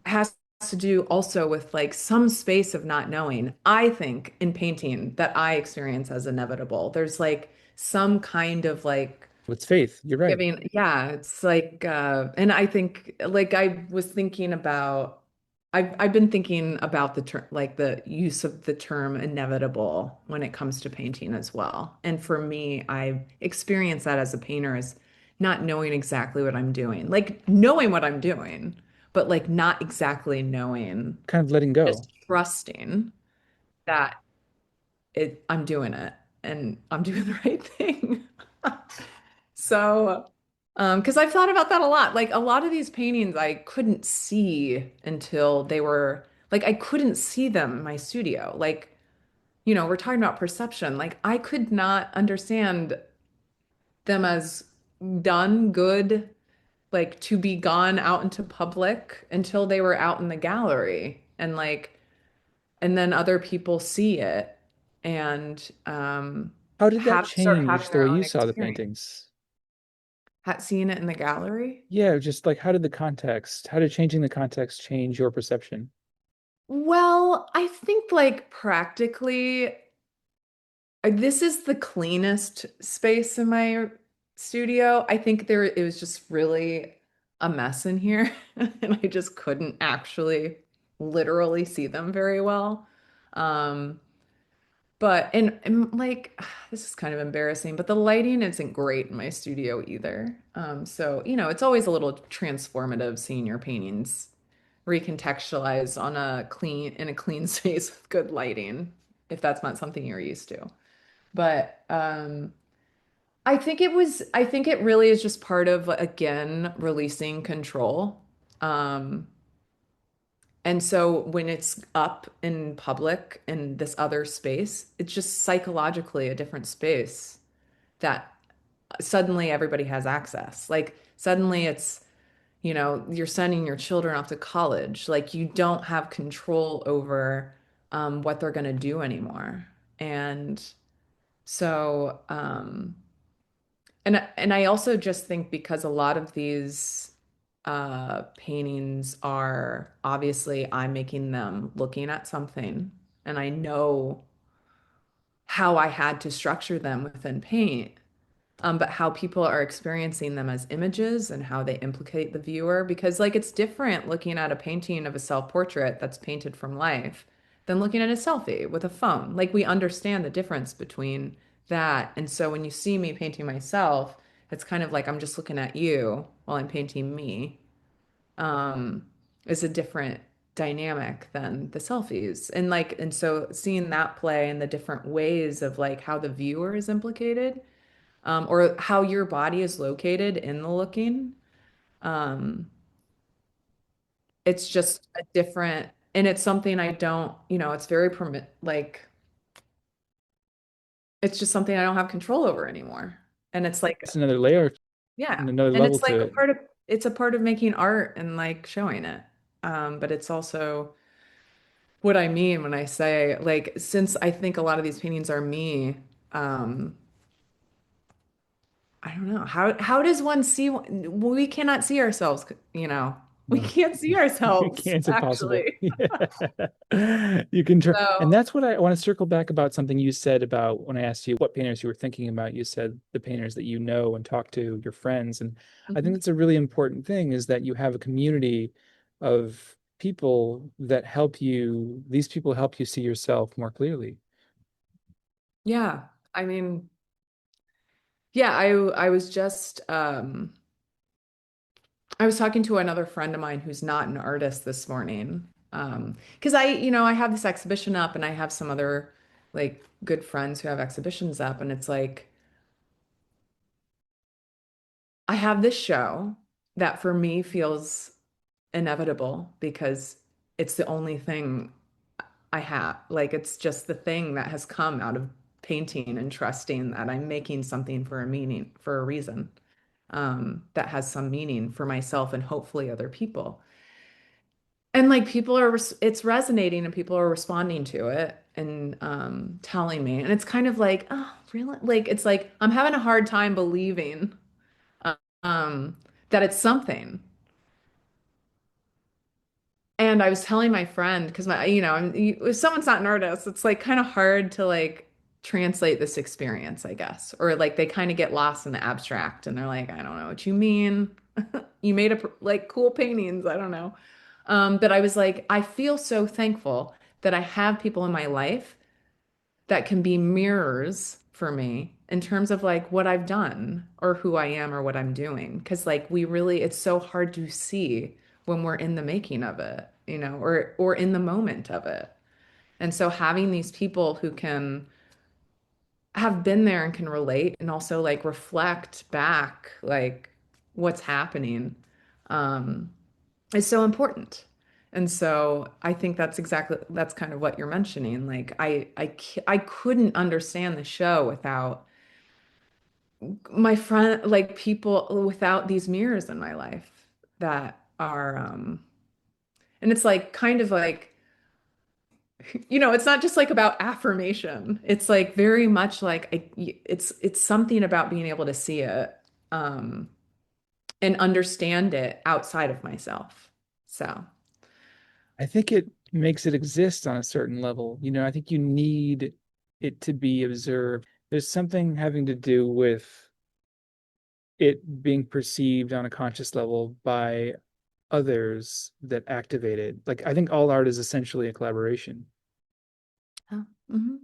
has to do also with like some space of not knowing. I think in painting that I experience as inevitable. There's like some kind of like It's faith. You're right. giving, yeah, it's like and I think like I've been thinking about the term like the use of the term inevitable when it comes to painting as well. And for me, I experience that as a painter as not knowing exactly what I'm doing. Like knowing what I'm doing, but like not exactly knowing, Kind of letting go. just trusting that I'm doing it and I'm doing the right thing. So, because I've thought about that a lot. Like a lot of these paintings I couldn't see until they were like I couldn't see them in my studio. Like, we're talking about perception. Like I could not understand them as done, good, like to be gone out into public until they were out in the gallery. And then other people see it and How did that have start change having the way their own you saw the experience. paintings? Seeing it in the gallery. Yeah, just like how did changing the context change your perception? Well, I think like practically, this is the cleanest space in my studio. I think it was just really a mess in here, and I just couldn't actually literally see them very well. Um, but and like this is kind of embarrassing, but the lighting isn't great in my studio either. So it's always a little transformative seeing your paintings recontextualized in a clean space with good lighting, if that's not something you're used to. But I think it really is just part of again releasing control. Um, and so when it's up in public in this other space, it's just psychologically a different space that suddenly everybody has access. Like suddenly you're sending your children off to college. Like you don't have control over what they're going to do anymore. And so, And I also just think because a lot of these paintings are obviously I'm making them looking at something, and I know how I had to structure them within paint. But how people are experiencing them as images and how they implicate the viewer. Because, like, it's different looking at a painting of a self-portrait that's painted from life than looking at a selfie with a phone. Like, we understand the difference between that. And so when you see me painting myself, it's kind of like I'm just looking at you while I'm painting me. Um, is a different dynamic than the selfies. And like, and so seeing that play and the different ways of like how the viewer is implicated or how your body is located in the looking. Um, it's just a different, and it's something I don't, it's very permit, like, it's just something I don't have control over anymore. And it's like, It's another layer yeah. and another And level it's to like it. it's a part of making art and like showing it. But it's also what I mean when I say, like, since I think a lot of these paintings are me, um, I don't know. How does one see we cannot see ourselves, you know. We No. can't see You ourselves can't, it's impossible. actually. Yeah. You can try. And So, that's what I want to circle back about something you said about when I asked you what painters you were thinking about. You said the painters that you know and talk to, your friends. And I think mhm. that's a really important thing is that you have a community of people that help you, these people help you see yourself more clearly. Yeah. I mean, yeah, I was just I was talking to another friend of mine who's not an artist this morning. Because I have this exhibition up and I have some other like good friends who have exhibitions up, and it's like I have this show that for me feels inevitable because it's the only thing I have. Like it's just the thing that has come out of painting and trusting that I'm making something for a meaning, for a reason, that has some meaning for myself and hopefully other people. And like it's resonating and people are responding to it and telling me. And it's kind of like, oh, really? Like it's like I'm having a hard time believing um, that it's something. And I was telling my friend, because if someone's not an artist, it's like kind of hard to like translate this experience, I guess. Or like they kind of get lost in the abstract and they're like, I don't know what you mean. You made like cool paintings. I don't know. But I was like, I feel so thankful that I have people in my life that can be mirrors for me in terms of like what I've done or who I am or what I'm doing. Because like it's so hard to see when we're in the making of it, or in the moment of it. And so having these people who can have been there and can relate and also like reflect back like what's happening um, is so important. And so I think that's kind of what you're mentioning. Like I couldn't understand the show without my friend, like people without these mirrors in my life that are and it's like kind of like it's not just like about affirmation. It's like very much like it's something about being able to see it um and understand it outside of myself. So, I think it makes it exist on a certain level. I think you need it to be observed. There's something having to do with it being perceived on a conscious level by others that activate it. Like I think all art is essentially a collaboration. oh, mhm.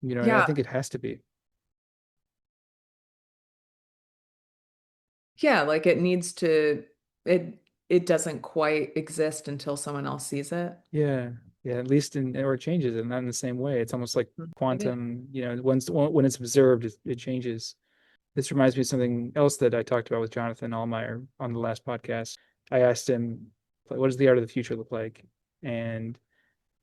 I Yeah, think it has to be. yeah, like it doesn't quite exist until someone else sees it. Yeah. Yeah, at least in or it changes and not in the same way. It's almost like Maybe. quantum, when it's observed, it changes. This reminds me of something else that I talked about with Jonathan Allmeyer on the last podcast. I asked him, what does the art of the future look like? And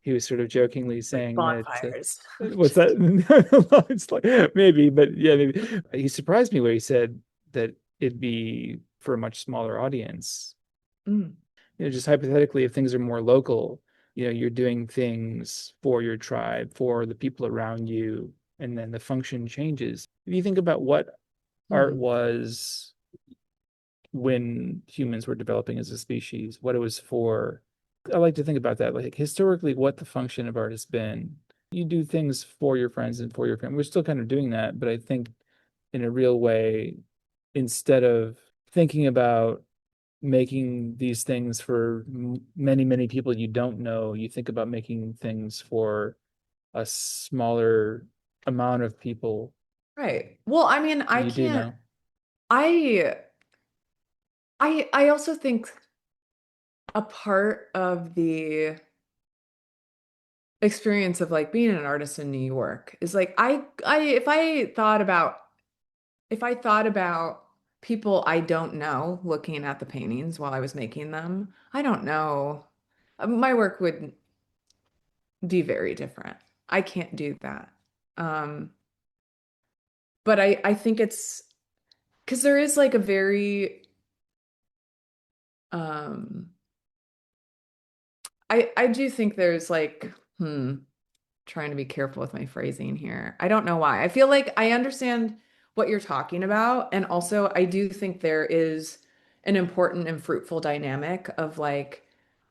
he was sort of jokingly Like saying that, bonfires. what's that? It's like, maybe, but yeah, maybe. He surprised me where he said that it'd be for a much smaller audience. Mm. Just hypothetically, if things are more local, you're doing things for your tribe, for the people around you, and then the function changes. If you think about what art Hmm. was when humans were developing as a species, what it was for. I like to think about that, like historically, what the function of art has been. You do things for your friends and for your family. We're still kind of doing that, but I think in a real way, instead of thinking about making these things for many, many people you don't know, you think about making things for a smaller amount of people Right. Well, I mean, I you do can't know. I I also think a part of the experience of like being an artist in New York is like I if I thought about people I don't know looking at the paintings while I was making them, I don't know. My work would be very different. I can't do that. Um, but I think it's because there is like a very um I do think there's like trying to be careful with my phrasing here. I don't know why. I feel like I understand what you're talking about. And also, I do think there is an important and fruitful dynamic of like,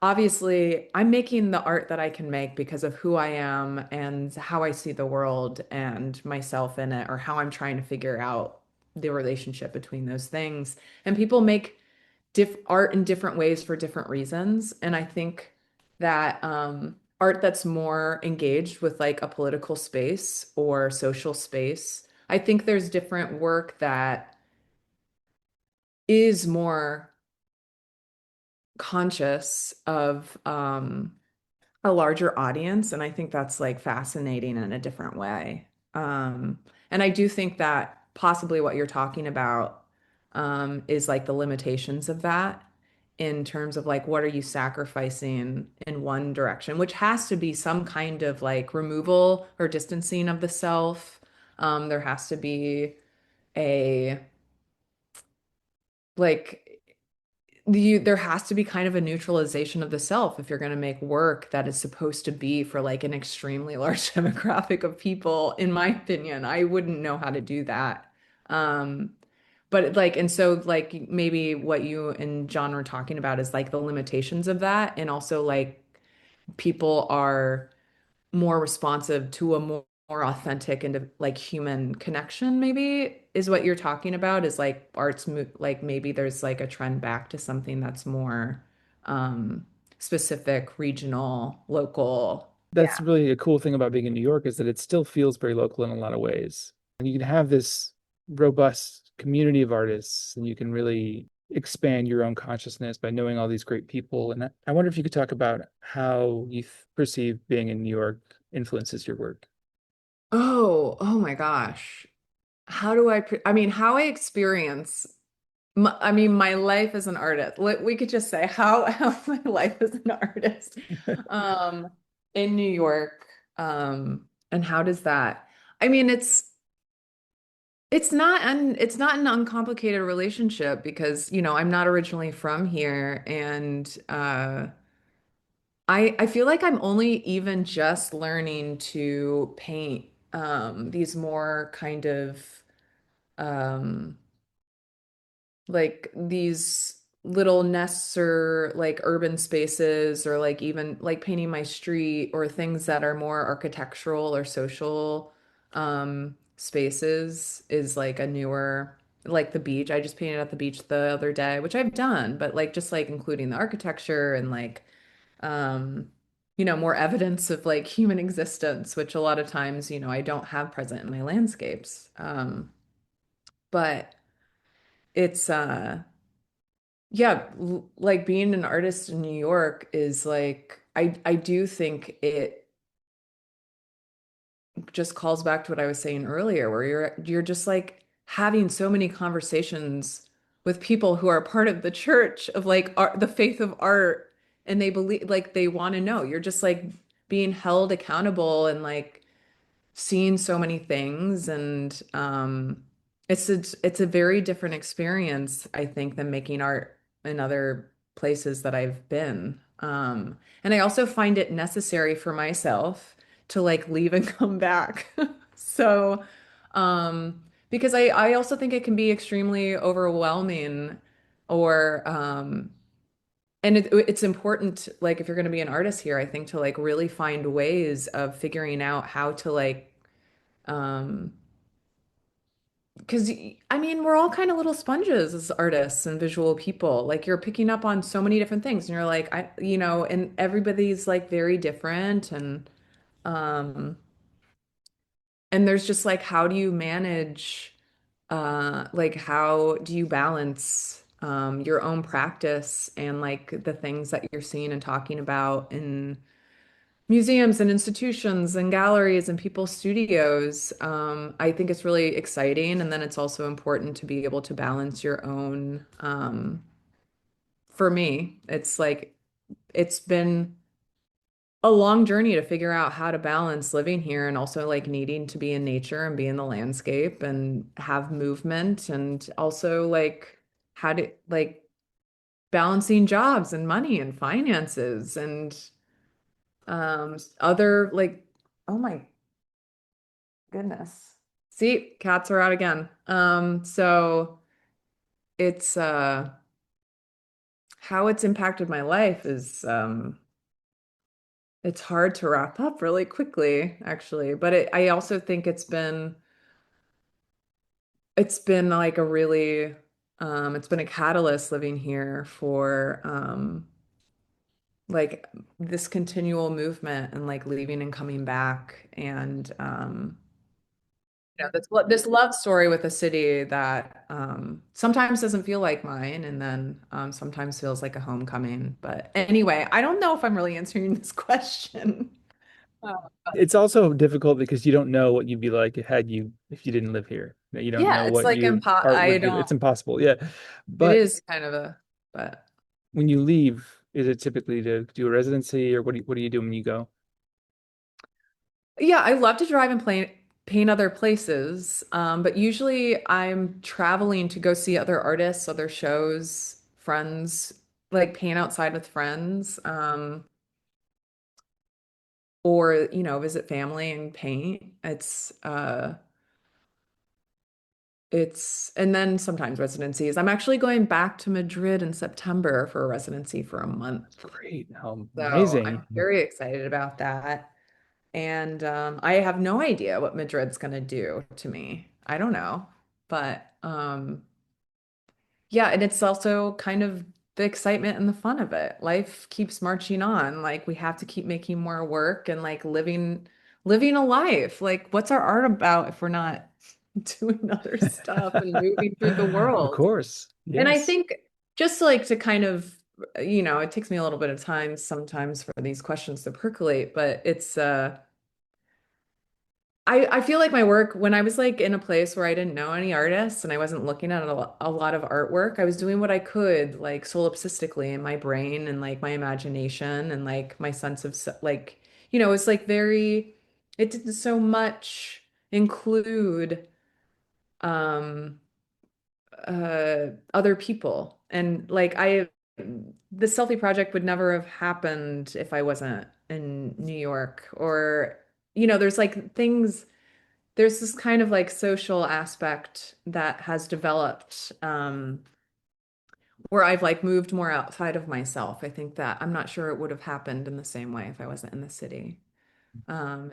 obviously, I'm making the art that I can make because of who I am and how I see the world and myself in it, or how I'm trying to figure out the relationship between those things. And people make art in different ways for different reasons. And I think that art that's more engaged with like a political space or social space, I think there's different work that is more conscious of a larger audience. And I think that's like fascinating in a different way. And I do think that possibly what you're talking about is like the limitations of that in terms of like what are you sacrificing in one direction, which has to be some kind of like removal or distancing of the self. There has to be a like there has to be kind of a neutralization of the self if you're going to make work that is supposed to be for like an extremely large demographic of people, in my opinion. I wouldn't know how to do that. Um, but like, and so like maybe what you and John were talking about is like the limitations of that, and also like people are more responsive to a more authentic and like human connection, maybe is what you're talking about, is like like maybe there's like a trend back to something that's more um specific, regional, local. That's really a cool thing about being in New York is that it still feels very local in a lot of ways. And you can have this robust community of artists and you can really expand your own consciousness by knowing all these great people. And I wonder if you could talk about how you perceive being in New York influences your work. Oh my gosh. I mean, how I experience I mean, my life as an artist. We could just say how my life as an artist um in New York. And how does that? I mean, it's not an uncomplicated relationship because, you know, I'm not originally from here, and I feel like I'm only even just learning to paint these more kind of um like these little nests or like urban spaces, or like even like painting my street, or things that are more architectural or social spaces is like a newer, like the beach. I just painted at the beach the other day, which I've done, but like just like including the architecture and like um you know, more evidence of like human existence, which a lot of times, you know, I don't have present in my landscapes. But it's yeah, like being an artist in New York is like I do think it just calls back to what I was saying earlier, where you're just like having so many conversations with people who are part of the church of like art, the faith of art, and they believe, like they want to know. You're just like being held accountable and like seen so many things, and it's a very different experience, I think, than making art in other places that I've been. And I also find it necessary for myself to like leave and come back. So, because I also think it can be extremely overwhelming or and it's important like if you're going to be an artist here, I think to like really find ways of figuring out how to like um because I mean, we're all kind of little sponges as artists and visual people. Like you're picking up on so many different things and you're like and everybody's like very different um and there's just like how do you manage like how do you balance your own practice and like the things that you're seeing and talking about in museums and institutions and galleries and people's studios. I think it's really exciting. And then it's also important to be able to balance your own, for me, it's like it's been a long journey to figure out how to balance living here and also like needing to be in nature and be in the landscape and have movement and also like how to like balancing jobs and money and finances and other like oh my goodness. See, cats are out again. So it's how it's impacted my life is it's hard to wrap up really quickly, actually. But I also think it's been like a really it's been a catalyst living here for like this continual movement and like leaving and coming back and this love story with a city that sometimes doesn't feel like mine and then sometimes feels like a homecoming. But anyway, I don't know if I'm really answering this question. Oh. It's also difficult because you don't know what you'd be like had you if you didn't live here. You don't Yeah, know it's what like your impo art I would be. don't, It's impossible. Yeah. it But is kind of but when you leave, is it typically to do a residency or what do you do when you go? yeah, I love to drive and paint other places. But usually I'm traveling to go see other artists, other shows, friends, like paint outside with friends. Or visit family and paint. It's and then sometimes residencies. I'm actually going back to Madrid in September for a residency for a month. Great. How So I'm amazing. very excited about that. And I have no idea what Madrid's gonna do to me. I don't know. But yeah, and it's also kind of the excitement and the fun of it. Life keeps marching on. Like we have to keep making more work and like living a life. Like what's our art about if we're not doing other stuff and moving through the Of world? course. And I Yes. think just like to kind of, it takes me a little bit of time sometimes for these questions to percolate, but I feel like my work, when I was like in a place where I didn't know any artists and I wasn't looking at a lot of artwork, I was doing what I could, like solipsistically in my brain and like my imagination and like my sense of like, it's like it didn't so much include um other people. And like the selfie project would never have happened if I wasn't in New York or, there's like things there's this kind of like social aspect that has developed where I've like moved more outside of myself. I think that I'm not sure it would have happened in the same way if I wasn't in the city.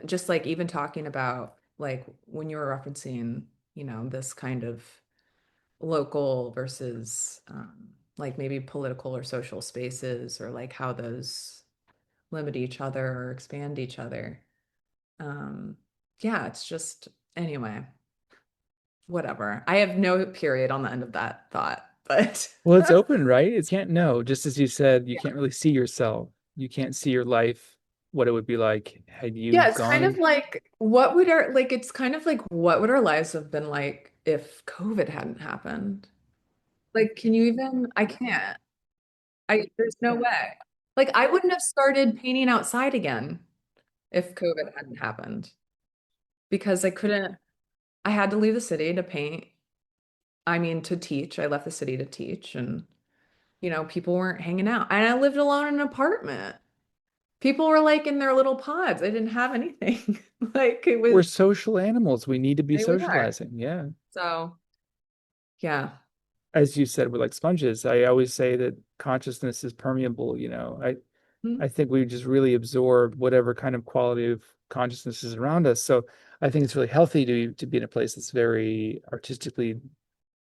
Just like even talking about like when you were referencing, this kind of local versus like maybe political or social spaces or like how those limit each other or expand each other. Um, yeah, it's just anyway. Whatever. I have no period on the end of that thought, but Well, it's open, right? It can't know. Just as you said, you yeah. can't really see yourself. You can't see your life, what it would be like had you Yeah, it's kind of gone. like it's kind of like what would our lives have been like if COVID hadn't happened? Like, can you even? I can't. There's no way. Like, I wouldn't have started painting outside again if COVID hadn't happened because I had to leave the city to paint. I mean, to teach. I left the city to teach and people weren't hanging out. And I lived alone in an apartment. People were like in their little pods. I didn't have anything. Like it We're was, social animals. We need to be we are. socializing. Yeah. So, yeah. As you said with like sponges, I always say that consciousness is permeable, I think we just really absorb whatever kind of quality of consciousness is around us. So I think it's really healthy to be in a place that's very artistically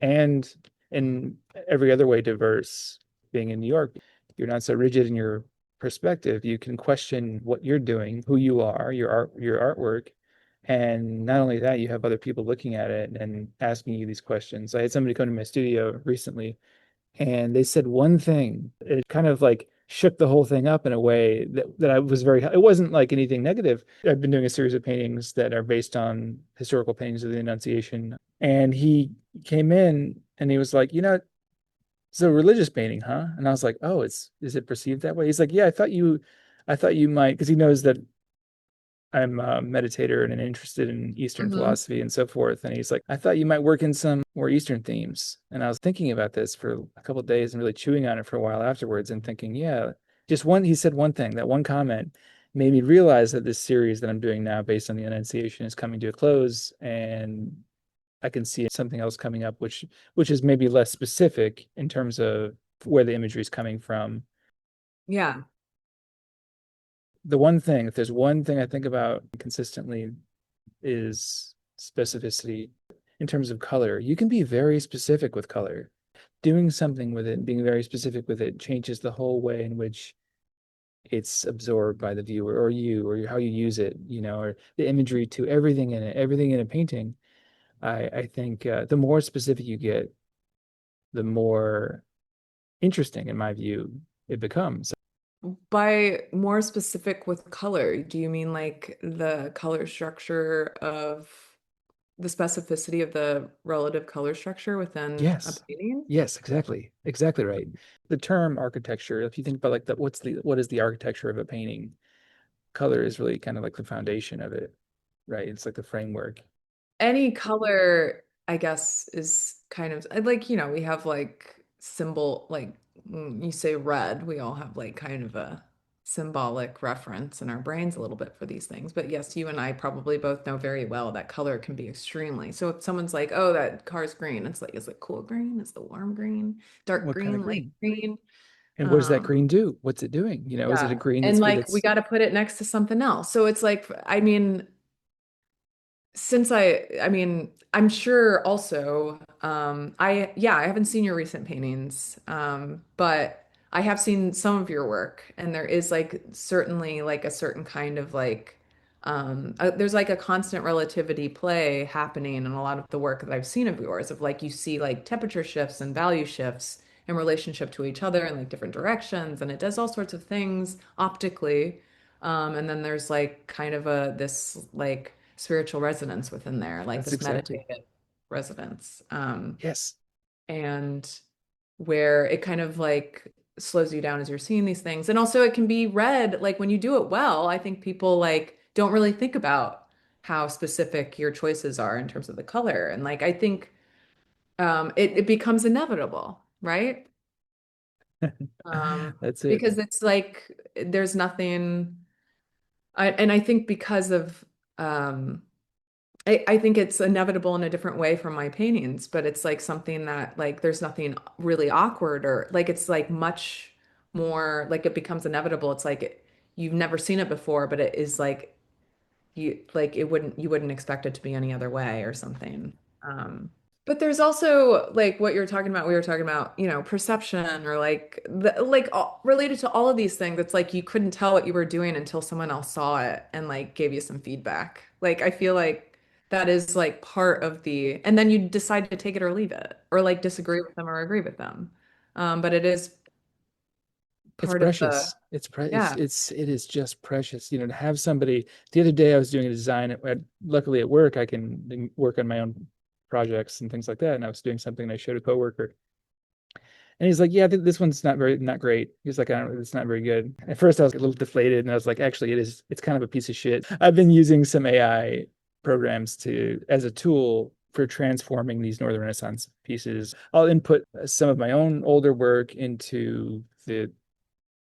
and in every other way diverse. Being in New York, you're not so rigid in your perspective. You can question what you're doing, who you are, your artwork. And not only that, you have other people looking at it and asking you these questions. I had somebody come to my studio recently and they said one thing. It kind of like shook the whole thing up in a way that I was very, it wasn't like anything negative. I've been doing a series of paintings that are based on historical paintings of the Annunciation. And he came in and he was like, it's a religious painting, huh? And I was like, oh, is it perceived that way? He's like, yeah, I thought you might, because he knows that I'm a meditator and interested in Eastern Hmm. philosophy and so forth. And he's like, I thought you might work in some more Eastern themes. And I was thinking about this for a couple of days and really chewing on it for a while afterwards and thinking, yeah, he said one thing, that one comment made me realize that this series that I'm doing now based on the Annunciation is coming to a close. And I can see something else coming up, which is maybe less specific in terms of where the imagery is coming from. Yeah. If there's one thing I think about consistently is specificity in terms of color. You can be very specific with color. Doing something with it, being very specific with it changes the whole way in which it's absorbed by the viewer or you or how you use it, or the imagery to everything in it, everything in a painting. I think the more specific you get, the more interesting, in my view, it becomes. By more specific with color, do you mean like the color structure of the specificity of the relative color structure within a Yes. painting? Yes, exactly. Exactly right. The term architecture, if you think about like what is the architecture of a painting? Color is really kind of like the foundation of it, right? It's like the framework. Any color, I guess, is kind of like, we have like symbol, like you say red, we all have like kind of a symbolic reference in our brains a little bit for these things. But yes, you and I probably both know very well that color can be extremely. So if someone's like, oh, that car's green, it's like, is it cool green? Is it warm green? Dark What kind of green, light green? green? And what does that Um, green do? What's it doing? Is it a yeah. green And like we that's got to put it next to something else. So it's like, I mean, since I mean, I'm sure also, yeah, I haven't seen your recent paintings, but I have seen some of your work, and there is like certainly like a certain kind of like, there's like a constant relativity play happening in a lot of the work that I've seen of yours, of like you see like temperature shifts and value shifts in relationship to each other in like different directions, and it does all sorts of things optically. And then there's like kind of this like spiritual resonance within there, like that's this exactly. meditative resonance. Yes. And where it kind of like slows you down as you're seeing these things. And also it can be read like when you do it well, I think people like don't really think about how specific your choices are in terms of the color. And like I think it becomes inevitable, right? That's it. Because it's like there's nothing and I think because of I think it's inevitable in a different way from my paintings, but it's like something that like there's nothing really awkward or like it's like much more like it becomes inevitable. It's like you've never seen it before, but it is like you wouldn't expect it to be any other way or something. But there's also like what you're talking about, we were talking about, perception or like related to all of these things. It's like you couldn't tell what you were doing until someone else saw it and like gave you some feedback. Like I feel like that is like part of and then you decide to take it or leave it or like disagree with them or agree with them. But it is It's part of precious. yeah. It is just precious. To have somebody. The other day I was doing a design. Luckily at work I can work on my own projects and things like that. And I was doing something and I showed a coworker, and he's like, "Yeah, this one's not great." He's like, "I don't, it's not very good." At first I was a little deflated, and I was like, "Actually, it is. It's kind of a piece of shit." I've been using some AI programs to as a tool for transforming these Northern Renaissance pieces. I'll input some of my own older work into the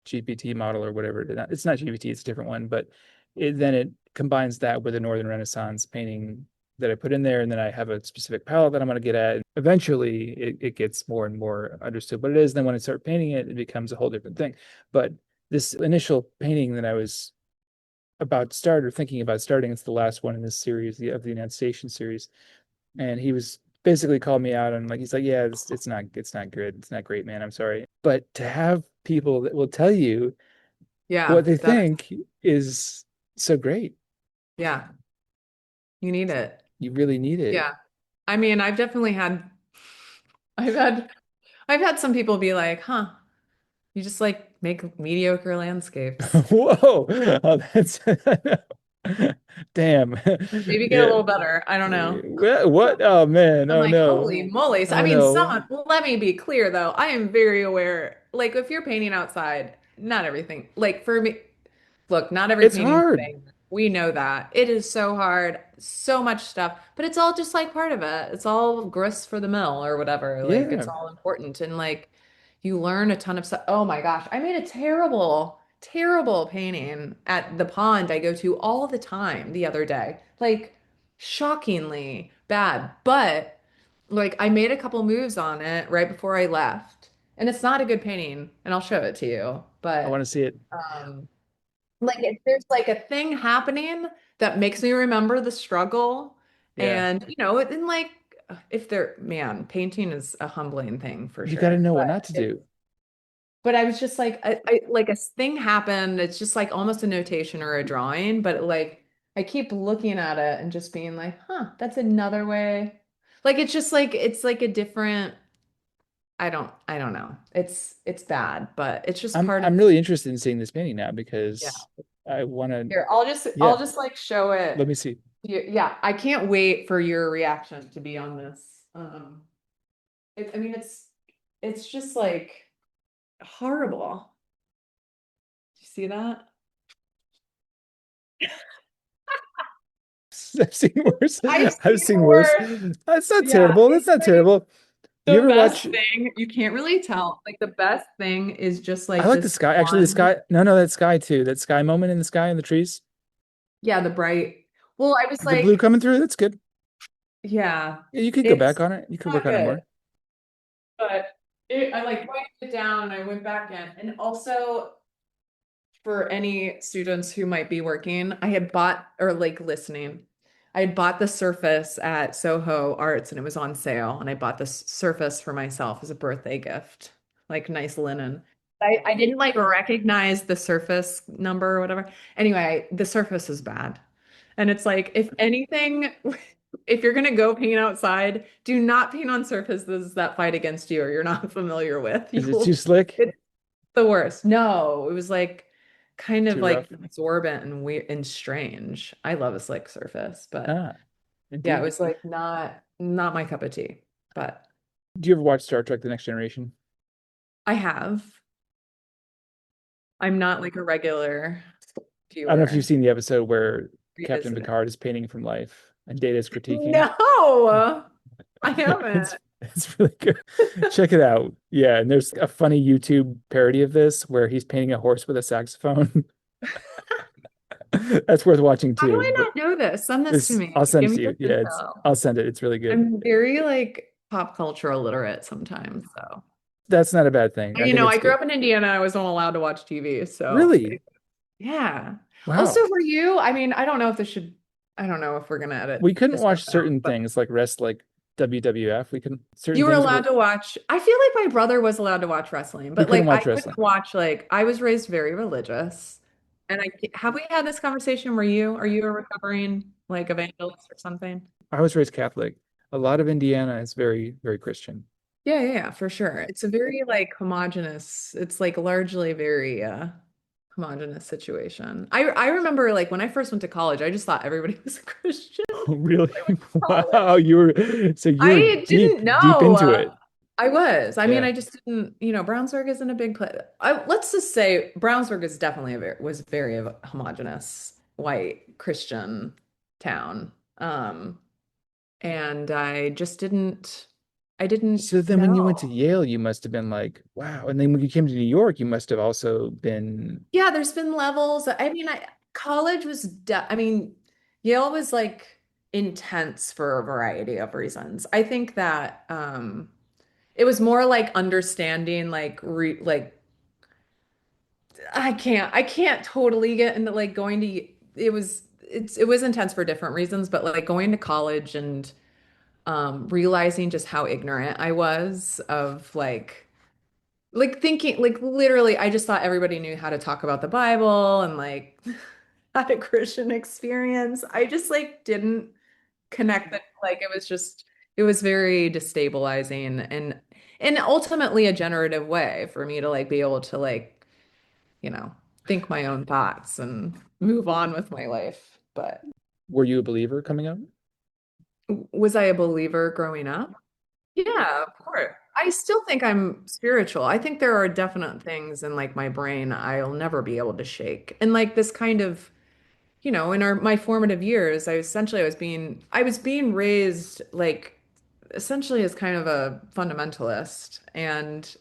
GPT model or whatever. It's not GPT, it's a different one, but then it combines that with a Northern Renaissance painting that I put in there, and then I have a specific palette that I'm going to get at. Eventually, it gets more and more understood what it is. Then when I start painting it, it becomes a whole different thing. But this initial painting that I was about to start or thinking about starting, it's the last one in this series, of the United Stations series. And he was basically called me out on, like, he's like, yeah, it's not good. It's not great, man. I'm sorry. But to have people that will tell you what Yeah, they that is, think is so great. yeah, you need it. You really need it. Yeah. I mean, I've had, I've had some people be like, huh, you just like make mediocre landscapes. Whoa. Oh, that's damn. Maybe get a Yeah. little better. I don't know. What? Oh man. I'm Oh like, no. holy moly. So, I Oh mean, no. some, let me be clear though. I am very aware, like if you're painting outside, not everything, like for me, look, not every It's painting's the hard. same. We know that. It is so hard, so much stuff, but it's all just like part of it. It's all grist for the mill or whatever. Like Yeah. it's all important. And like you learn a ton of stuff. Oh my gosh, I made a terrible, terrible painting at the pond I go to all the time the other day. Like shockingly bad. But like I made a couple moves on it right before I left. And it's not a good painting, and I'll show it to you. I want But to see it. like if there's like a thing happening that makes me remember the struggle Yeah. and and like if they're man, painting is a humbling thing for You got to sure. know what But not to do. I was just like I like a thing happened. It's just like almost a notation or a drawing, but like I keep looking at it and just being like, huh, that's another way. Like it's just like it's like a different I don't know. It's bad, but it's just part of I'm really interested in seeing this painting now yeah. because I want to. Here, Yeah. I'll just like show Let it. me see. Yeah, I can't wait for your reaction to be on this. I mean, it's just like horrible. Do you see that? I've seen worse. I've I've seen seen worse. worse. That's not Yeah, terrible. That's it's not like terrible. You the ever best watch? thing. You can't really tell. Like the best thing is just I like like the this sky. Actually, the one. sky. No, no, that sky too. That sky moment in the sky and the trees. Yeah, the bright. Well, I was The blue like, coming through. That's good. yeah, Yeah, you could go back it's on it. You could not work on it good. more. But I like wiped it down and I went back in. And also for any students who might be working, I had bought or like listening. I had bought the Surface at Soho Arts and it was on sale. And I bought this Surface for myself as a birthday gift, like nice linen. I didn't like recognize the Surface number or whatever. Anyway, the Surface is bad. And it's like, if anything, if you're gonna go paint outside, do not paint on surfaces that fight against you or you're not familiar with. Is You it too will, slick? it's the worst. No, it was like kind of Too like rough? absorbent and weird and strange. I love a slick surface, but Ah, yeah, it indeed. was like not my cup of tea. But Do you ever watch Star Trek: The Next Generation? I have. I'm not like a regular I don't know if you've viewer. seen the episode where Captain Revisit it. Picard is painting from life and Data is critiquing. No, I haven't. It's really good. Check it out. Yeah, and there's a funny YouTube parody of this where he's painting a horse with a saxophone. That's worth watching How do too. I But not know this? Send this to this me. I'll send Give it me to you. this Yeah, it's info. I'll send it. It's really good. I'm very like pop culture illiterate sometimes, so. That's not a bad thing. I You think know, it's I grew good. up in Indiana. I wasn't allowed to watch TV, so Really? yeah. Wow. Also, were you? I mean, I don't know if this should. I don't know if we're gonna edit We couldn't this stuff watch out, certain but things like WWF. We couldn't certain you were things allowed were to watch. I feel like my brother was allowed to watch wrestling, we but couldn't like I watch couldn't wrestling. watch. Like I was raised very religious, and I have we had this conversation? Are you a recovering like evangelist or something? I was raised Catholic. A lot of Indiana is very, very Christian. Yeah, for sure. It's a very like homogenous, it's like largely very homogenous situation. I remember like when I first went to college, I just thought everybody was a Christian. Oh, really? I went to Wow, college. you were I deep, didn't deep know. into it. I was. I mean, Yeah. I just didn't, Brownsburg isn't a big place. Let's just say Brownsburg is definitely was very homogenous white Christian town. And I didn't So then when you went to know. Yale, you must have been like, wow. And then when you came to New York, you must have also been Yeah, there's been levels. I mean, college was, I mean, Yale was like intense for a variety of reasons. I think that it was more like understanding like I can't totally get into like going to it was intense for different reasons, but like going to college and realizing just how ignorant I was of like thinking like literally I just thought everybody knew how to talk about the Bible and like had a Christian experience. I just like didn't connect that like it was very destabilizing and ultimately a generative way for me to like be able to like, you know, think my own thoughts and move on with my life. But Were you a believer coming up? was I a believer growing up? Yeah, of course. I still think I'm spiritual. I think there are definite things in like my brain I'll never be able to shake. And like this kind of, in my formative years, I was being raised like essentially as kind of a fundamentalist, and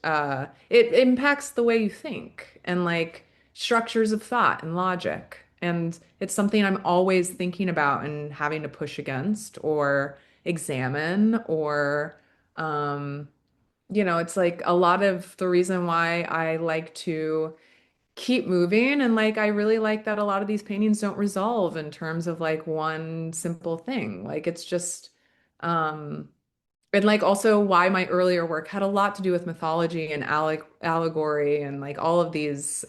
it impacts the way you think and like structures of thought and logic. And it's something I'm always thinking about and having to push against or examine or it's like a lot of the reason why I like to keep moving and like I really like that a lot of these paintings don't resolve in terms of like one simple thing. Like it's just um and like also why my earlier work had a lot to do with mythology and allegory and like all of these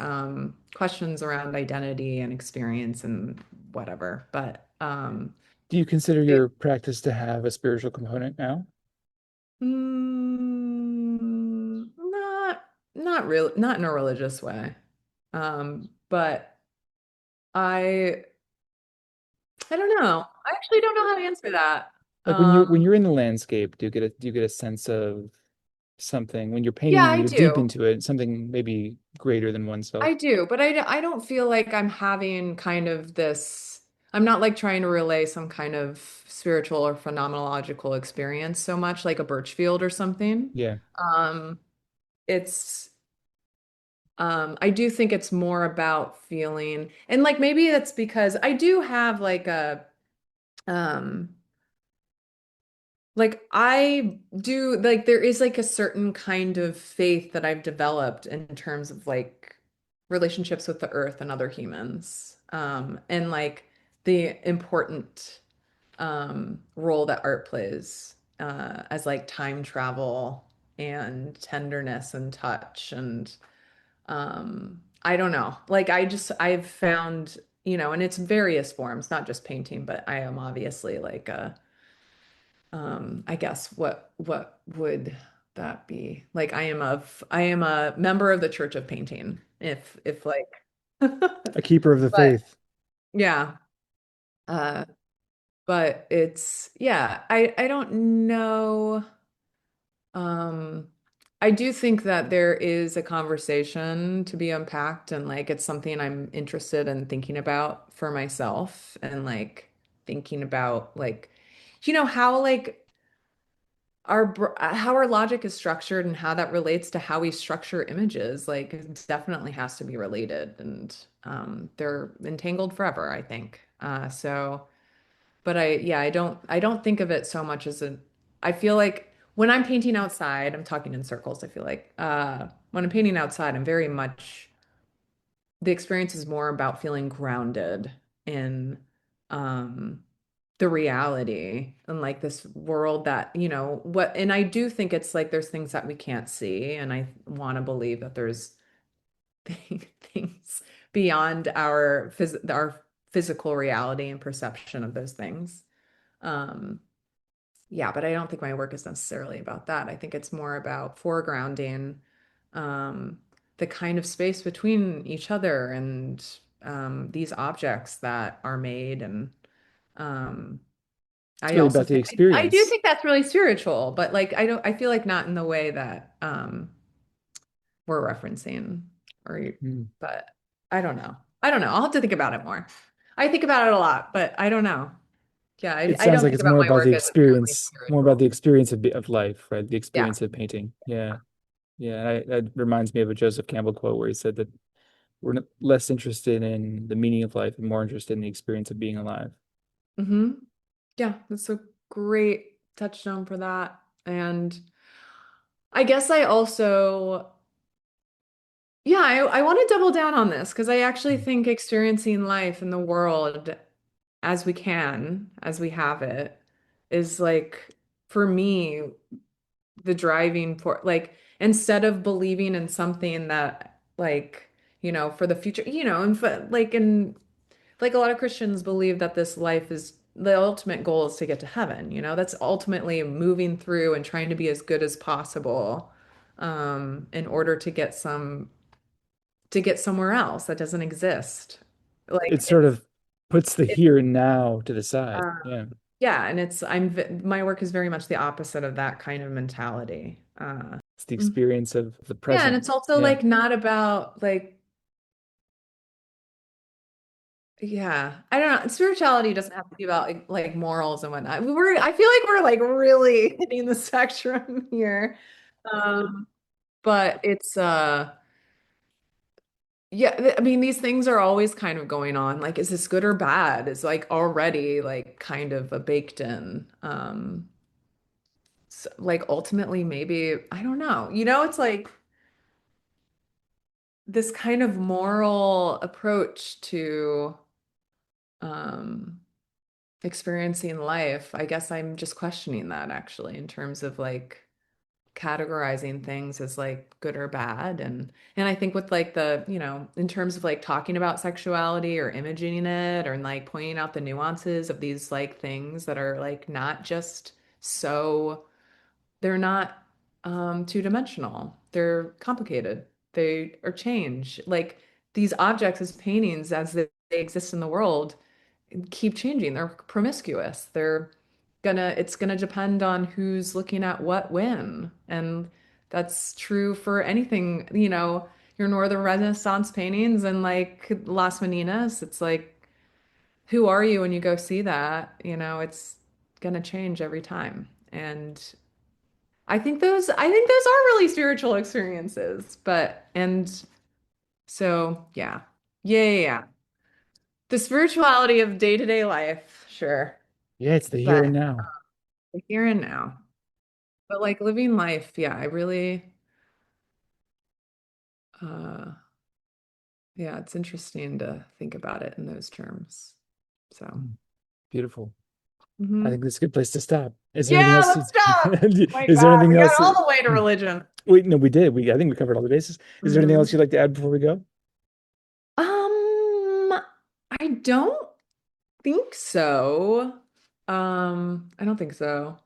questions around identity and experience and whatever. But Do you consider it, your practice to have a spiritual component now? not really, not in a religious way. But I I don't know. I actually don't know how to answer that. Like when you're Um, in the landscape, do you get a sense of something when you're yeah, painting and I you're deep do. into it, something maybe greater than oneself? I do, but I don't feel like I'm having kind of this, I'm not like trying to relay some kind of spiritual or phenomenological experience so much like a Birchfield or something. Yeah. Um, it's I do think it's more about feeling, and like maybe that's because I do have like a um like I do like there is like a certain kind of faith that I've developed in terms of like relationships with the earth and other humans. And like the important role that art plays as like time travel and tenderness and touch and I don't know. Like I've found, and it's various forms, not just painting, but I am obviously like a I guess what would that be? Like I am a member of the Church of Painting. If like A keeper of the but faith. yeah. Uh but it's yeah, I don't know. Um I do think that there is a conversation to be unpacked and like it's something I'm interested in thinking about for myself and like thinking about like how like how our logic is structured and how that relates to how we structure images like it definitely has to be related and they're entangled forever I think so but I don't think of it so much as a I feel like when I'm painting outside I'm talking in circles I feel like when I'm painting outside I'm very much the experience is more about feeling grounded in um the reality and like this world that, and I do think it's like there's things that we can't see and I want to believe that there's things beyond our physical reality and perception of those things. Um yeah, but I don't think my work is necessarily about that. I think it's more about foregrounding um, the kind of space between each other and these objects that are made. And um, It's I really also about the think I do experience. think that's really spiritual, but like I feel like not in the way that we're referencing or Hmm. but I don't know. I don't know. I'll have to think about it more. I think about it a lot, but I don't know. Yeah, It I sounds don't like think it's about more my about the work as inherently experience, more about the spiritual. experience of life, right? The Yeah. experience of painting. Yeah. Yeah. That reminds me of a Joseph Campbell quote where he said that less interested in the meaning of life and more interested in the experience of being alive. Hmm. Yeah, that's a great touchstone for that. And I guess I also, yeah, I want to double down on this because I actually think experiencing life in the world as we can, as we have it, is like, for me, the driving for like, instead of believing in something that like, for the future, and like a lot of Christians believe that this life is the ultimate goal is to get to heaven, that's ultimately moving through and trying to be as good as possible in order to get somewhere else that doesn't exist. Like It sort of puts the it's here and now to the side. uh, Yeah. yeah, and my work is very much the opposite of that kind of mentality. It's the Mm. experience of the Yeah, and present. it's also Yeah. like not about like, yeah, I don't know. Spirituality doesn't have to be about like morals and whatnot. I feel like we're like really hitting the spectrum here. Um, but it's yeah, I mean these things are always kind of going on. Like, is this good or bad? Is like already like kind of a baked in. Like ultimately maybe I don't know. It's like this kind of moral approach to um experiencing life. I guess I'm just questioning that actually in terms of like categorizing things as like good or bad. And I think with like in terms of like talking about sexuality or imaging it or like pointing out the nuances of these like things that are like not just so they're not two-dimensional. They're complicated. They are change. Like these objects as paintings as they exist in the world keep changing. They're promiscuous. It's gonna depend on who's looking at what when. And that's true for anything, your Northern Renaissance paintings and like Las Meninas. It's like, who are you when you go see that? It's gonna change every time. And I think those are really spiritual experiences. And so yeah. Yeah, yeah, yeah. The spirituality of day-to-day life, sure. Yeah, it's the here But and now. the here and now. But like living life, yeah, I really uh yeah, it's interesting to think about it in those terms. So, Mm, beautiful. I think mhm. that's a good place to stop. Is there anything Yeah, else? let's stop. My Is there God, anything we got else? all the way to religion. Wait, no, we did. I think we covered all the bases. Is there anything else Hmm. you'd like to add before we go? Um, I don't think so. I don't think so.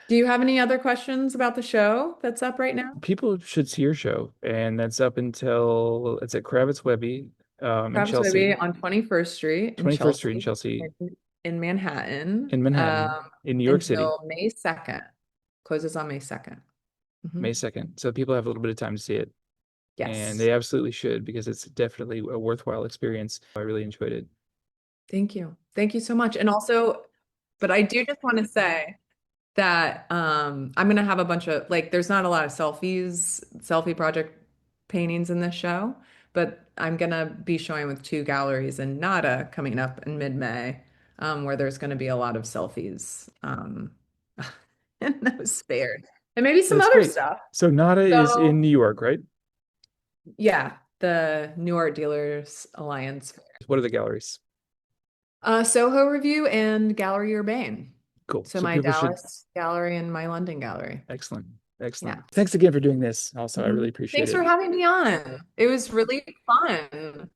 Do you have any other questions about the show that's up right now? People should see your show, and that's up until it's at Kravets Wehby in Kravets Chelsea, Wehby on 21st Street in 21st Street in Chelsea, Chelsea, in Manhattan, in Manhattan, in New York City, until May 2nd. Closes on May 2nd. Hmm. May 2nd. So people have a little bit of time to see it, and Yes. they absolutely should because it's definitely a worthwhile experience. I really enjoyed it. Thank you. Thank you so much. And also, but I do just want to say that I'm gonna have a bunch of like there's not a lot of selfie project paintings in this show, but I'm gonna be showing with two galleries in Nada coming up in mid-May, where there's gonna be a lot of selfies in those spares. And maybe some That's other great. stuff. So Nada is in So New York, right? yeah, the New Art Dealers Alliance. What are the galleries? Soho Revue and Gallery Urbane. Cool. So So my people should. Dallas gallery and my London gallery. Excellent. Yeah. Excellent. Thanks again for doing this. Also, I really Mhm. appreciate Thanks for it. having me on. It was really fun.